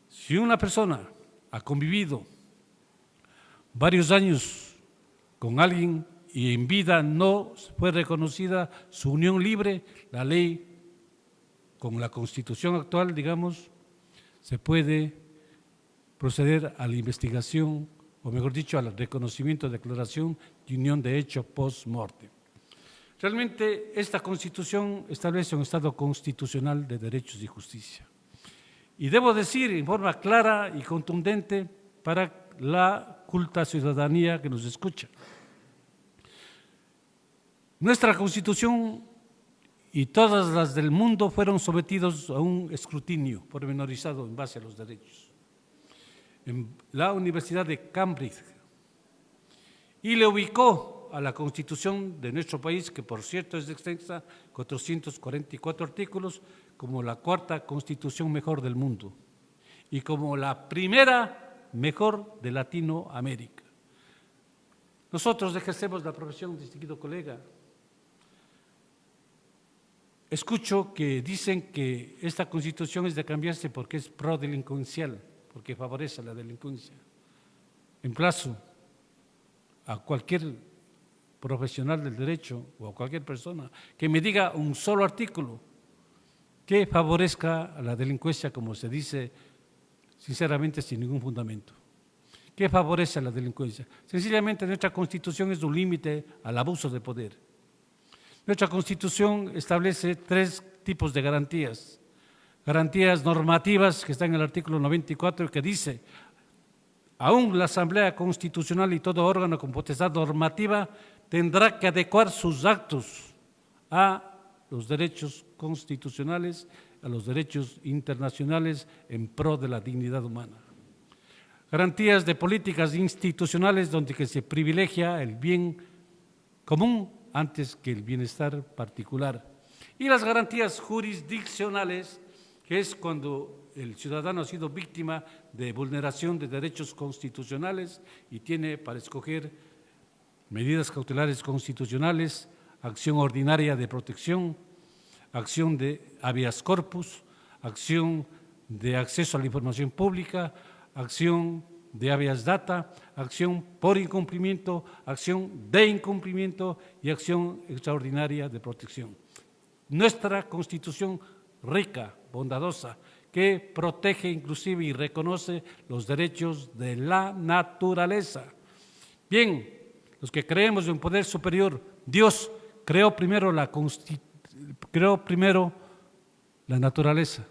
Si una persona ha convivido varios años con alguien y en vida no fue reconocida su unión libre, la ley con la Constitución actual, digamos, se puede proceder a la investigación, o mejor dicho, al reconocimiento, declaración de unión de hecho post-mortem. Realmente esta Constitución establece un Estado constitucional de derechos y justicia. Y debo decir en forma clara y contundente para la culta ciudadanía que nos escucha: nuestra Constitución y todas las del mundo fueron sometidos a un escrutinio pormenorizado en base a los derechos. En la Universidad de Cambridge, y le ubicó a la Constitución de nuestro país, que por cierto es extensa, 444 artículos, como la cuarta Constitución mejor del mundo y como la primera mejor de Latinoamérica. Nosotros ejercemos la profesión, distinguido colega. Escucho que dicen que esta Constitución es de cambiarse porque es prodelincuencial, porque favorece a la delincuencia. Emplazo a cualquier profesional del derecho o a cualquier persona que me diga un solo artículo que favorezca a la delincuencia, como se dice sinceramente sin ningún fundamento. ¿Qué favorece a la delincuencia? Sencillamente nuestra Constitución es un límite al abuso de poder. Nuestra Constitución establece 3 tipos de garantías. Garantías normativas, que están en el artículo 94, que dice: aún la Asamblea Constitucional y todo órgano con potestad normativa tendrá que adecuar sus actos a los derechos constitucionales, a los derechos internacionales en pro de la dignidad humana. Garantías de políticas institucionales donde que se privilegia el bien común antes que el bienestar particular. Y las garantías jurisdiccionales, que es cuando el ciudadano ha sido víctima de vulneración de derechos constitucionales y tiene para escoger medidas cautelares constitucionales, acción ordinaria de protección, acción de habeas corpus, acción de acceso a la información pública, acción de habeas data, acción por incumplimiento, acción de incumplimiento y acción extraordinaria de protección. Nuestra Constitución rica, bondadosa, que protege inclusive y reconoce los derechos de la naturaleza. Bien, los que creemos en un poder superior, Dios creó primero la naturaleza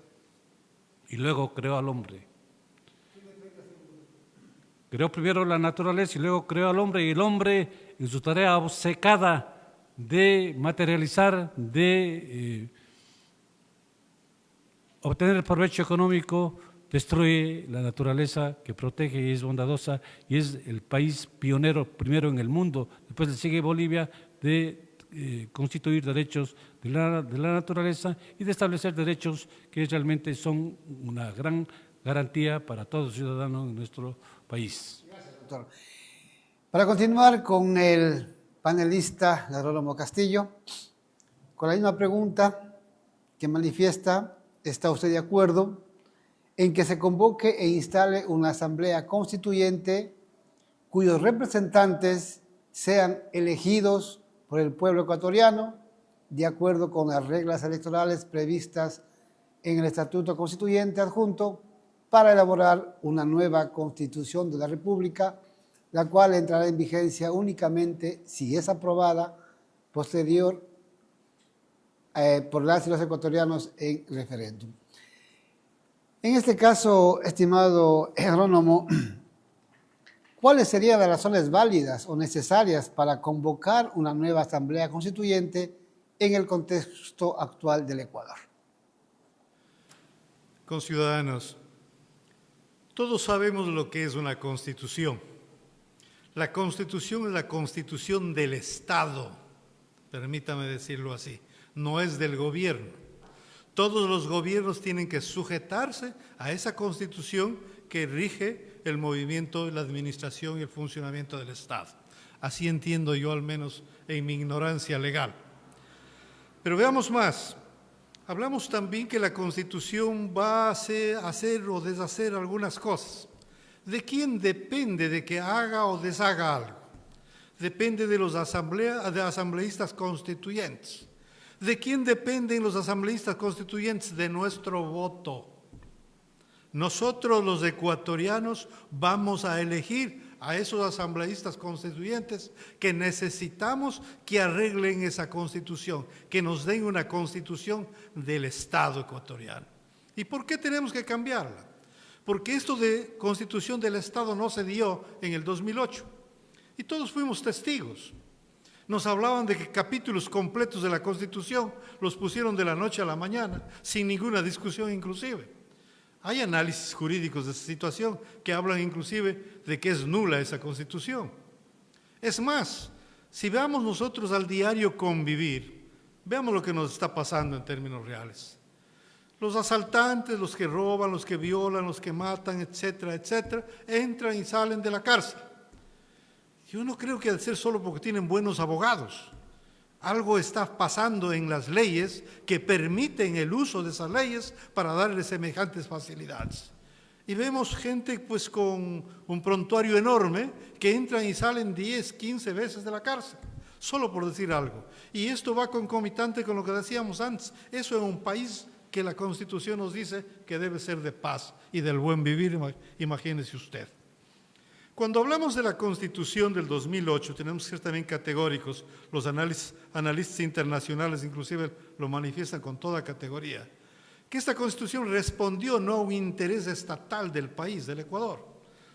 y luego creó al hombre. Creó primero la naturaleza y luego creó al hombre, y el hombre en su tarea obcecada de materializar, de obtener el provecho económico, destruye la naturaleza que protege y es bondadosa, y es el país pionero primero en el mundo, después le sigue Bolivia, de constituir derechos de la naturaleza y de establecer derechos que realmente son una gran garantía para todo ciudadano en nuestro país. Gracias, doctor. Para continuar con el panelista Jerónimo Castillo, con la misma pregunta que manifiesta: ¿está usted de acuerdo en que se convoque e instale una asamblea constituyente cuyos representantes sean elegidos por el pueblo ecuatoriano de acuerdo con las reglas electorales previstas en el Estatuto Constituyente adjunto, para elaborar una nueva Constitución de la República la cual entrará en vigencia únicamente si es aprobada posterior por las y los ecuatorianos en referéndum. En este caso, estimado agrónomo, ¿cuáles serían las razones válidas o necesarias para convocar una nueva Asamblea Constituyente en el contexto actual del Ecuador? Conciudadanos, todos sabemos lo que es una constitución. La constitución es la constitución del Estado, permítame decirlo así, no es del gobierno. Todos los gobiernos tienen que sujetarse a esa constitución que rige el movimiento, la administración y el funcionamiento del Estado. Así entiendo yo, al menos en mi ignorancia legal. Pero veamos más. Hablamos también que la Constitución va a hacer o deshacer algunas cosas. ¿De quién depende de que haga o deshaga algo? Depende de los asambleístas constituyentes. ¿De quién dependen los asambleístas constituyentes? De nuestro voto. Nosotros los ecuatorianos vamos a elegir a esos asambleístas constituyentes que necesitamos que arreglen esa constitución, que nos den una constitución del Estado ecuatoriano. ¿Y por qué tenemos que cambiarla? Porque esto de constitución del Estado no se dio en el 2008 y todos fuimos testigos. Nos hablaban de que capítulos completos de la Constitución los pusieron de la noche a la mañana, sin ninguna discusión inclusive. Hay análisis jurídicos de esa situación que hablan inclusive de que es nula esa Constitución. Es más, si veamos nosotros al diario convivir, veamos lo que nos está pasando en términos reales. Los asaltantes, los que roban, los que violan, los que matan, etcétera, etcétera, entran y salen de la cárcel. Yo no creo que ha de ser solo porque tienen buenos abogados. Algo está pasando en las leyes que permiten el uso de esas leyes para darle semejantes facilidades. Y vemos gente pues con un prontuario enorme que entran y salen 10, 15 veces de la cárcel, solo por decir algo. Y esto va concomitante con lo que decíamos antes. Eso es un país que la Constitución nos dice que debe ser de paz y del buen vivir, imagínese usted. Cuando hablamos de la Constitución del 2008, tenemos que ser también categóricos. Los analistas internacionales inclusive lo manifiestan con toda categoría. Que esta Constitución respondió no a un interés estatal del país, del Ecuador,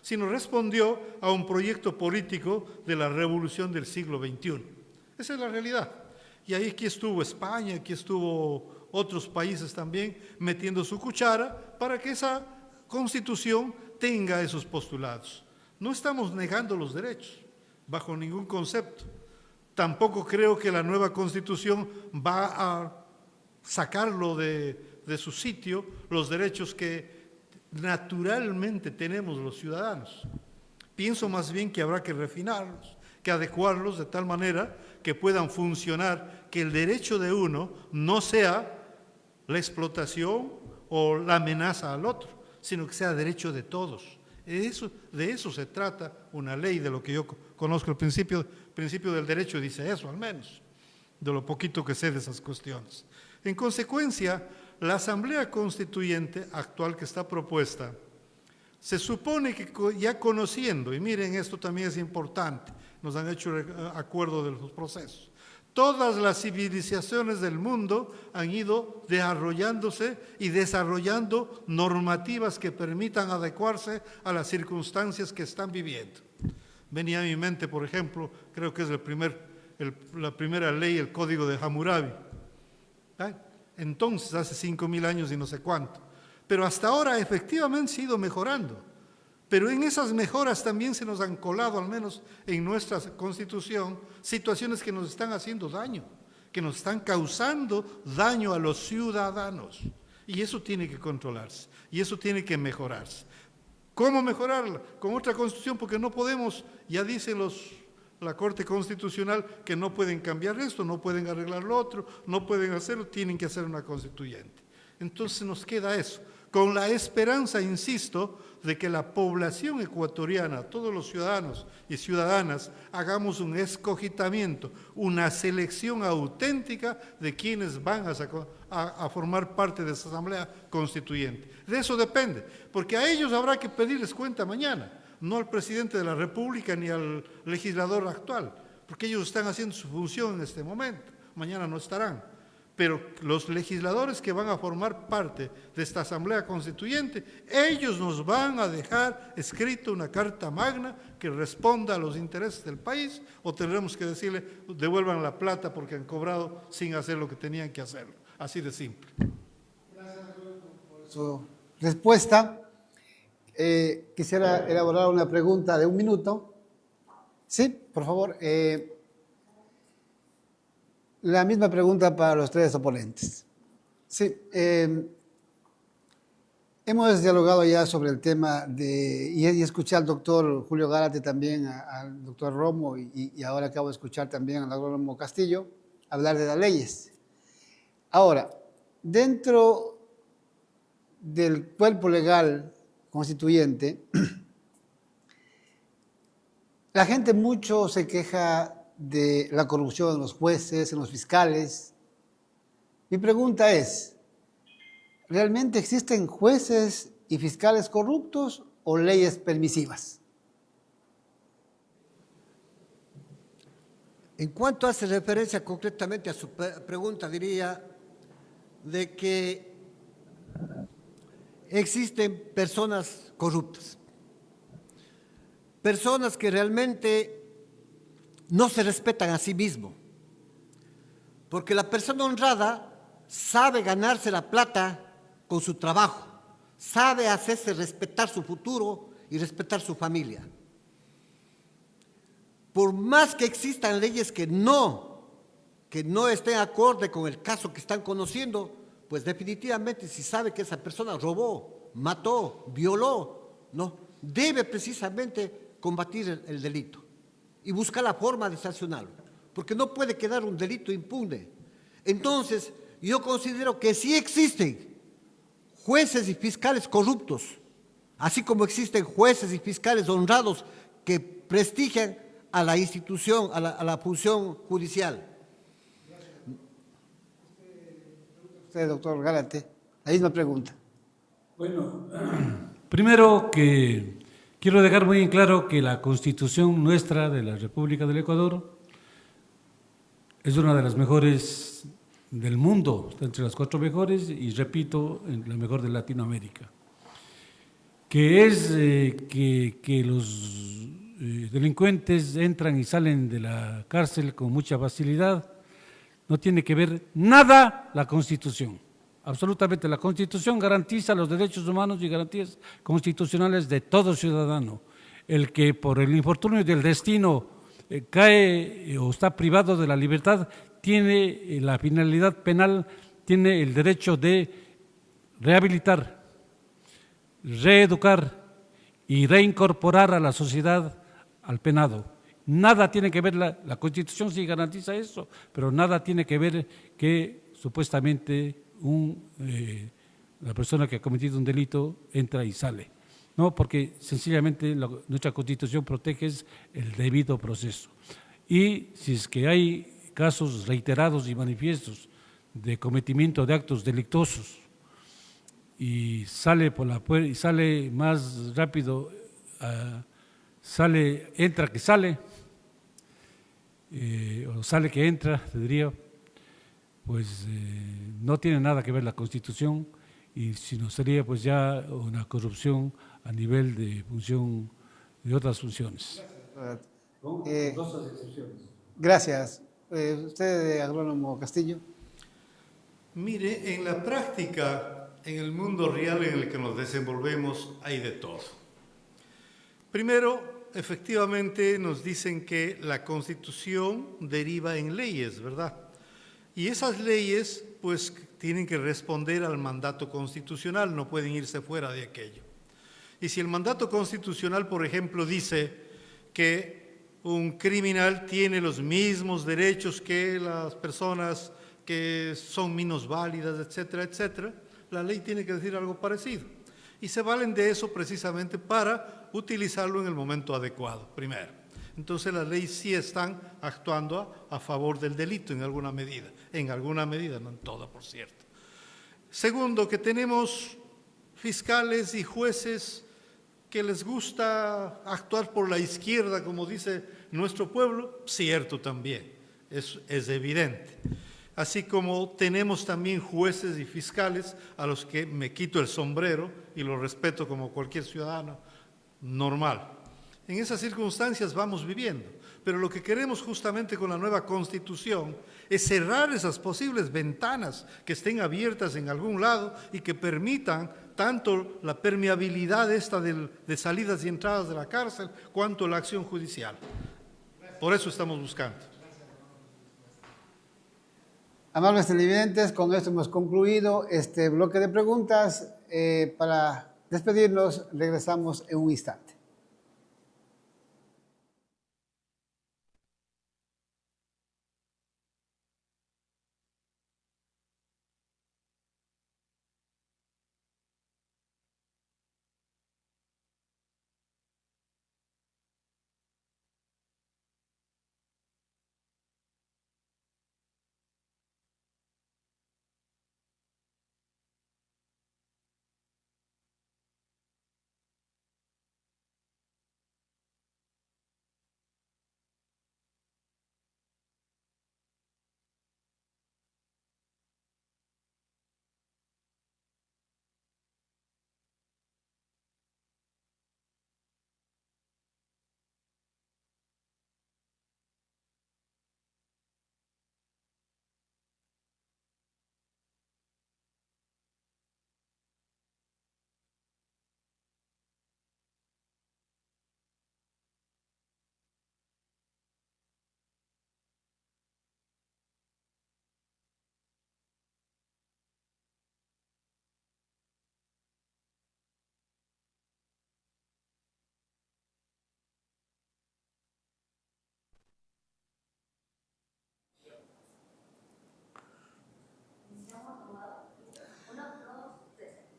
sino respondió a un proyecto político de la revolución del siglo XXI. Esa es la realidad. Y ahí aquí estuvo España, aquí estuvo otros países también metiendo su cuchara para que esa Constitución tenga esos postulados. No estamos negando los derechos, bajo ningún concepto. Tampoco creo que la nueva Constitución va a sacarlo de su sitio los derechos que naturalmente tenemos los ciudadanos. Pienso más bien que habrá que refinarlos, que adecuarlos de tal manera que puedan funcionar, que el derecho de uno no sea la explotación o la amenaza al otro, sino que sea derecho de todos. De eso se trata una ley, de lo que yo conozco, el principio del derecho dice eso al menos, de lo poquito que sé de esas cuestiones. En consecuencia, la Asamblea Constituyente actual que está propuesta, se supone que ya conociendo, y miren esto también es importante, nos han hecho acuerdo de los procesos, todas las civilizaciones del mundo han ido desarrollándose y desarrollando normativas que permitan adecuarse a las circunstancias que están viviendo. Venía a mi mente, por ejemplo, creo que es la primera ley, el Código de Hammurabi. Entonces, hace 5.000 años y no sé cuánto. Pero hasta ahora efectivamente se ha ido mejorando. Pero en esas mejoras también se nos han colado, al menos en nuestra Constitución, situaciones que nos están haciendo daño, que nos están causando daño a los ciudadanos. Y eso tiene que controlarse, y eso tiene que mejorarse. ¿Cómo mejorarla? Con otra Constitución, porque no podemos, ya dice la Corte Constitucional, que no pueden cambiar esto, no pueden arreglar lo otro, no pueden hacerlo, tienen que hacer una constituyente. Entonces nos queda eso, con la esperanza, insisto, de que la población ecuatoriana, todos los ciudadanos y ciudadanas, hagamos un escogitamiento, una selección auténtica de quienes van a formar parte de esa Asamblea Constituyente. De eso depende, porque a ellos habrá que pedirles cuenta mañana. no al presidente de la República ni al legislador actual, porque ellos están haciendo su función en este momento, mañana no estarán. Pero los legisladores que van a formar parte de esta Asamblea Constituyente, ellos nos van a dejar escrito una carta magna que responda a los intereses del país, o tendremos que decirle, devuelvan la plata porque han cobrado sin hacer lo que tenían que hacer. Así de simple. Gracias por su respuesta. Quisiera elaborar una pregunta de 1 minuto. Sí, por favor. La misma pregunta para los 3 oponentes. Sí, hemos dialogado ya sobre el tema y escuché al doctor Julio Gárate también, al doctor Romo, y ahora acabo de escuchar también al agrónomo Castillo hablar de las leyes. Ahora, dentro del cuerpo legal constituyente, la gente mucho se queja de la corrupción en los jueces, en los fiscales. Mi pregunta es, ¿realmente existen jueces y fiscales corruptos o leyes permisivas? En cuanto hace referencia concretamente a su pregunta, diría de que existen personas corruptas, personas que realmente no se respetan a sí mismos, porque la persona honrada sabe ganarse la plata con su trabajo, sabe hacerse respetar su futuro y respetar su familia. Por más que existan leyes que no estén acorde con el caso que están conociendo, pues definitivamente si sabe que esa persona robó, mató, violó, no, debe precisamente combatir el delito y buscar la forma de sancionarlo, porque no puede quedar un delito impune. Entonces, yo considero que sí existen jueces y fiscales corruptos, así como existen jueces y fiscales honrados que prestigian a la institución, a la función judicial. Usted, doctor Gárate, la misma pregunta. Bueno, primero que quiero dejar muy en claro que la Constitución nuestra de la República del Ecuador es una de las mejores del mundo, está entre las 4 mejores y, repito, la mejor de Latinoamérica. Que es que los delincuentes entran y salen de la cárcel con mucha facilidad, no tiene que ver nada la Constitución. Absolutamente, la Constitución garantiza los derechos humanos y garantías constitucionales de todo ciudadano. El que por el infortunio del destino cae o está privado de la libertad tiene la finalidad penal, tiene el derecho de rehabilitar, reeducar y reincorporar a la sociedad al penado. Nada tiene que ver, la Constitución sí garantiza eso, pero nada tiene que ver que supuestamente la persona que ha cometido un delito entra y sale. No, porque sencillamente nuestra Constitución protege el debido proceso. Y si es que hay casos reiterados y manifiestos de cometimiento de actos delictuosos y sale por la puerta y sale más rápido, entra que sale, o sale que entra, te diría, pues no tiene nada que ver la Constitución, y si no sería pues ya una corrupción a nivel de función, de otras funciones. Con 2 excepciones. Gracias. Usted, agrónomo Castillo. Mire, en la práctica, en el mundo real en el que nos desenvolvemos, hay de todo. Primero, efectivamente nos dicen que la Constitución deriva en leyes, ¿verdad? Y esas leyes, pues, tienen que responder al mandato constitucional, no pueden irse fuera de aquello. Y si el mandato constitucional, por ejemplo, dice que un criminal tiene los mismos derechos que las personas que son minusválidas, etcétera, etcétera, la ley tiene que decir algo parecido. Y se valen de eso precisamente para utilizarlo en el momento adecuado, primero. Entonces las leyes sí están actuando a favor del delito en alguna medida, no en toda, por cierto. Segundo, que tenemos fiscales y jueces que les gusta actuar por la izquierda, como dice nuestro pueblo, cierto también, es evidente. Así como tenemos también jueces y fiscales a los que me quito el sombrero y los respeto como cualquier ciudadano normal. En esas circunstancias vamos viviendo, pero lo que queremos justamente con la nueva Constitución es cerrar esas posibles ventanas que estén abiertas en algún lado y que permitan tanto la permeabilidad de salidas y entradas de la cárcel, cuanto la acción judicial. Por eso estamos buscando. Amables televidentes, con esto hemos concluido este bloque de preguntas. Para despedirnos, regresamos en un instante.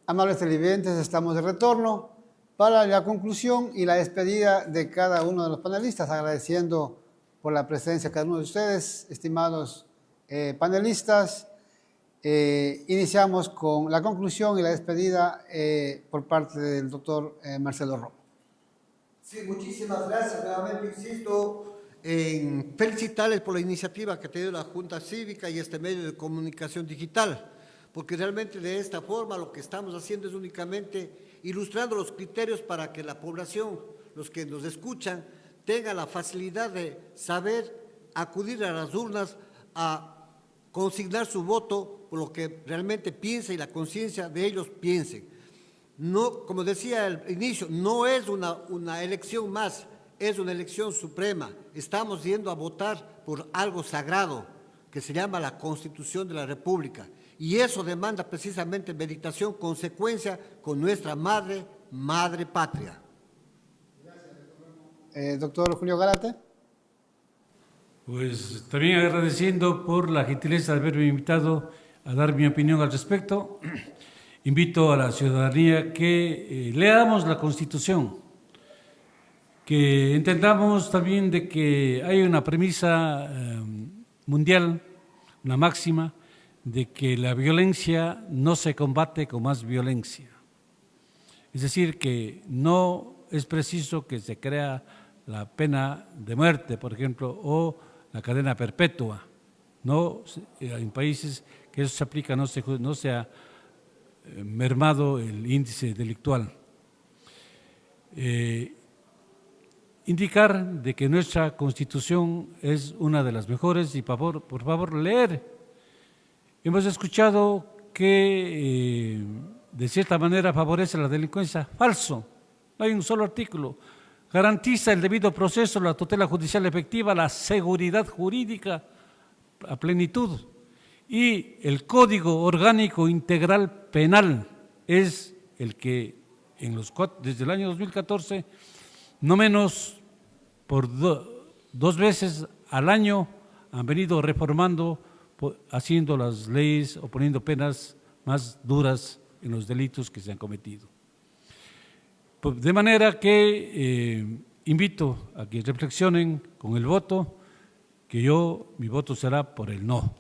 Amables televidentes, estamos de retorno para la conclusión y la despedida de cada uno de los panelistas, agradeciendo por la presencia de cada uno de ustedes, estimados panelistas. Iniciamos con la conclusión y la despedida por parte del doctor Marcelo Romo. Sí, muchísimas gracias. Nuevamente insisto en felicitarles por la iniciativa que ha tenido la Junta Cívica y este medio de comunicación digital, porque realmente de esta forma lo que estamos haciendo es únicamente ilustrando los criterios para que la población, los que nos escuchan, tengan la facilidad de saber acudir a las urnas a consignar su voto por lo que realmente piensa y la conciencia de ellos piensen. No, como decía al inicio, no es una elección más, es una elección suprema. Estamos yendo a votar por algo sagrado que se llama la Constitución de la República. Y eso demanda precisamente meditación, consecuencia con nuestra madre patria. Doctor Julio Gárate. Pues también agradeciendo por la gentileza de haberme invitado a dar mi opinión al respecto. Invito a la ciudadanía que leamos la Constitución, que entendamos también de que hay una premisa mundial, una máxima, de que la violencia no se combate con más violencia. Es decir, que no es preciso que se crea la pena de muerte, por ejemplo, o la cadena perpetua. No, en países que eso se aplica no se ha mermado el índice delictual. Indicar de que nuestra Constitución es una de las mejores y por favor leer. Hemos escuchado que de cierta manera favorece la delincuencia. Falso, no hay un solo artículo. Garantiza el debido proceso, la tutela judicial efectiva, la seguridad jurídica a plenitud. Y el Código Orgánico Integral Penal es el que desde el año 2014, no menos por dos veces al año, han venido reformando, haciendo las leyes o poniendo penas más duras en los delitos que se han cometido. De manera que invito a que reflexionen con el voto, que mi voto será por el no.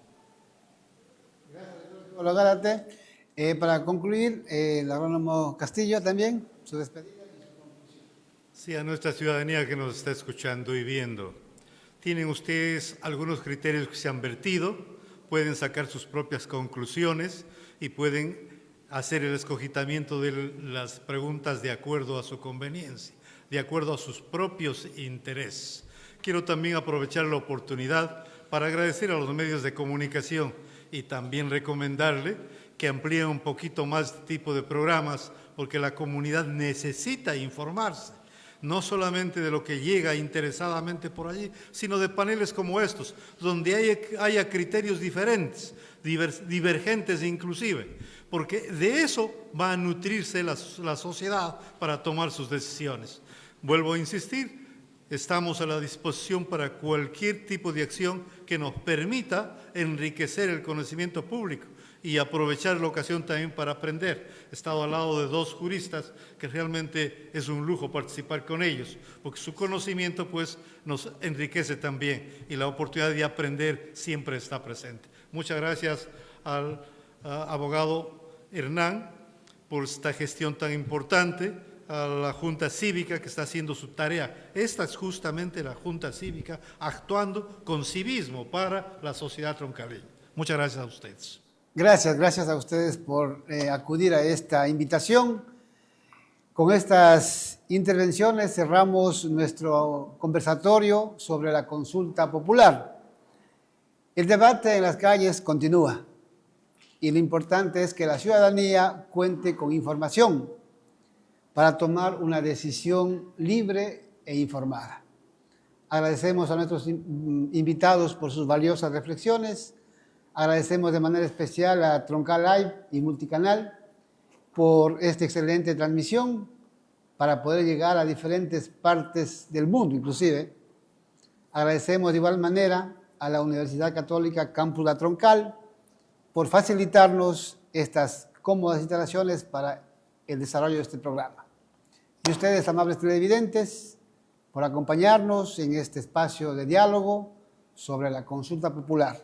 Gracias, doctor Gárate. Para concluir, el agrónomo Castillo también, su despedida. Sí, a nuestra ciudadanía que nos está escuchando y viendo. Tienen ustedes algunos criterios que se han vertido, pueden sacar sus propias conclusiones y pueden hacer el escogitamiento de las preguntas de acuerdo a su conveniencia, de acuerdo a sus propios intereses. Quiero también aprovechar la oportunidad para agradecer a los medios de comunicación y también recomendarle que amplíen un poquito más este tipo de programas, porque la comunidad necesita informarse, no solamente de lo que llega interesadamente por allí, sino de paneles como estos, donde haya criterios diferentes, divergentes inclusive, porque de eso va a nutrirse la sociedad para tomar sus decisiones. Vuelvo a insistir, estamos a la disposición para cualquier tipo de acción que nos permita enriquecer el conocimiento público y aprovechar la ocasión también para aprender. He estado al lado de dos juristas que realmente es un lujo participar con ellos, porque su conocimiento pues nos enriquece también y la oportunidad de aprender siempre está presente. Muchas gracias al abogado Hernán por esta gestión tan importante, a la Junta Cívica que está haciendo su tarea. Esta es justamente la Junta Cívica actuando con civismo para la sociedad troncaleña. Muchas gracias a ustedes. Gracias a ustedes por acudir a esta invitación. Con estas intervenciones cerramos nuestro conversatorio sobre la consulta popular. El debate en las calles continúa y lo importante es que la ciudadanía cuente con información para tomar una decisión libre e informada. Agradecemos a nuestros invitados por sus valiosas reflexiones. Agradecemos de manera especial a Troncal Live y Multicanal por esta excelente transmisión para poder llegar a diferentes partes del mundo, inclusive. Agradecemos de igual manera a la Universidad Católica Campus La Troncal por facilitarnos estas cómodas instalaciones para el desarrollo de este programa. Y ustedes, amables televidentes, por acompañarnos en este espacio de diálogo sobre la consulta popular.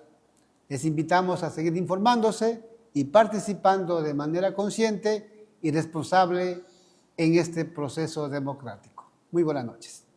Les invitamos a seguir informándose y participando de manera consciente y responsable en este proceso democrático. Muy buenas noches.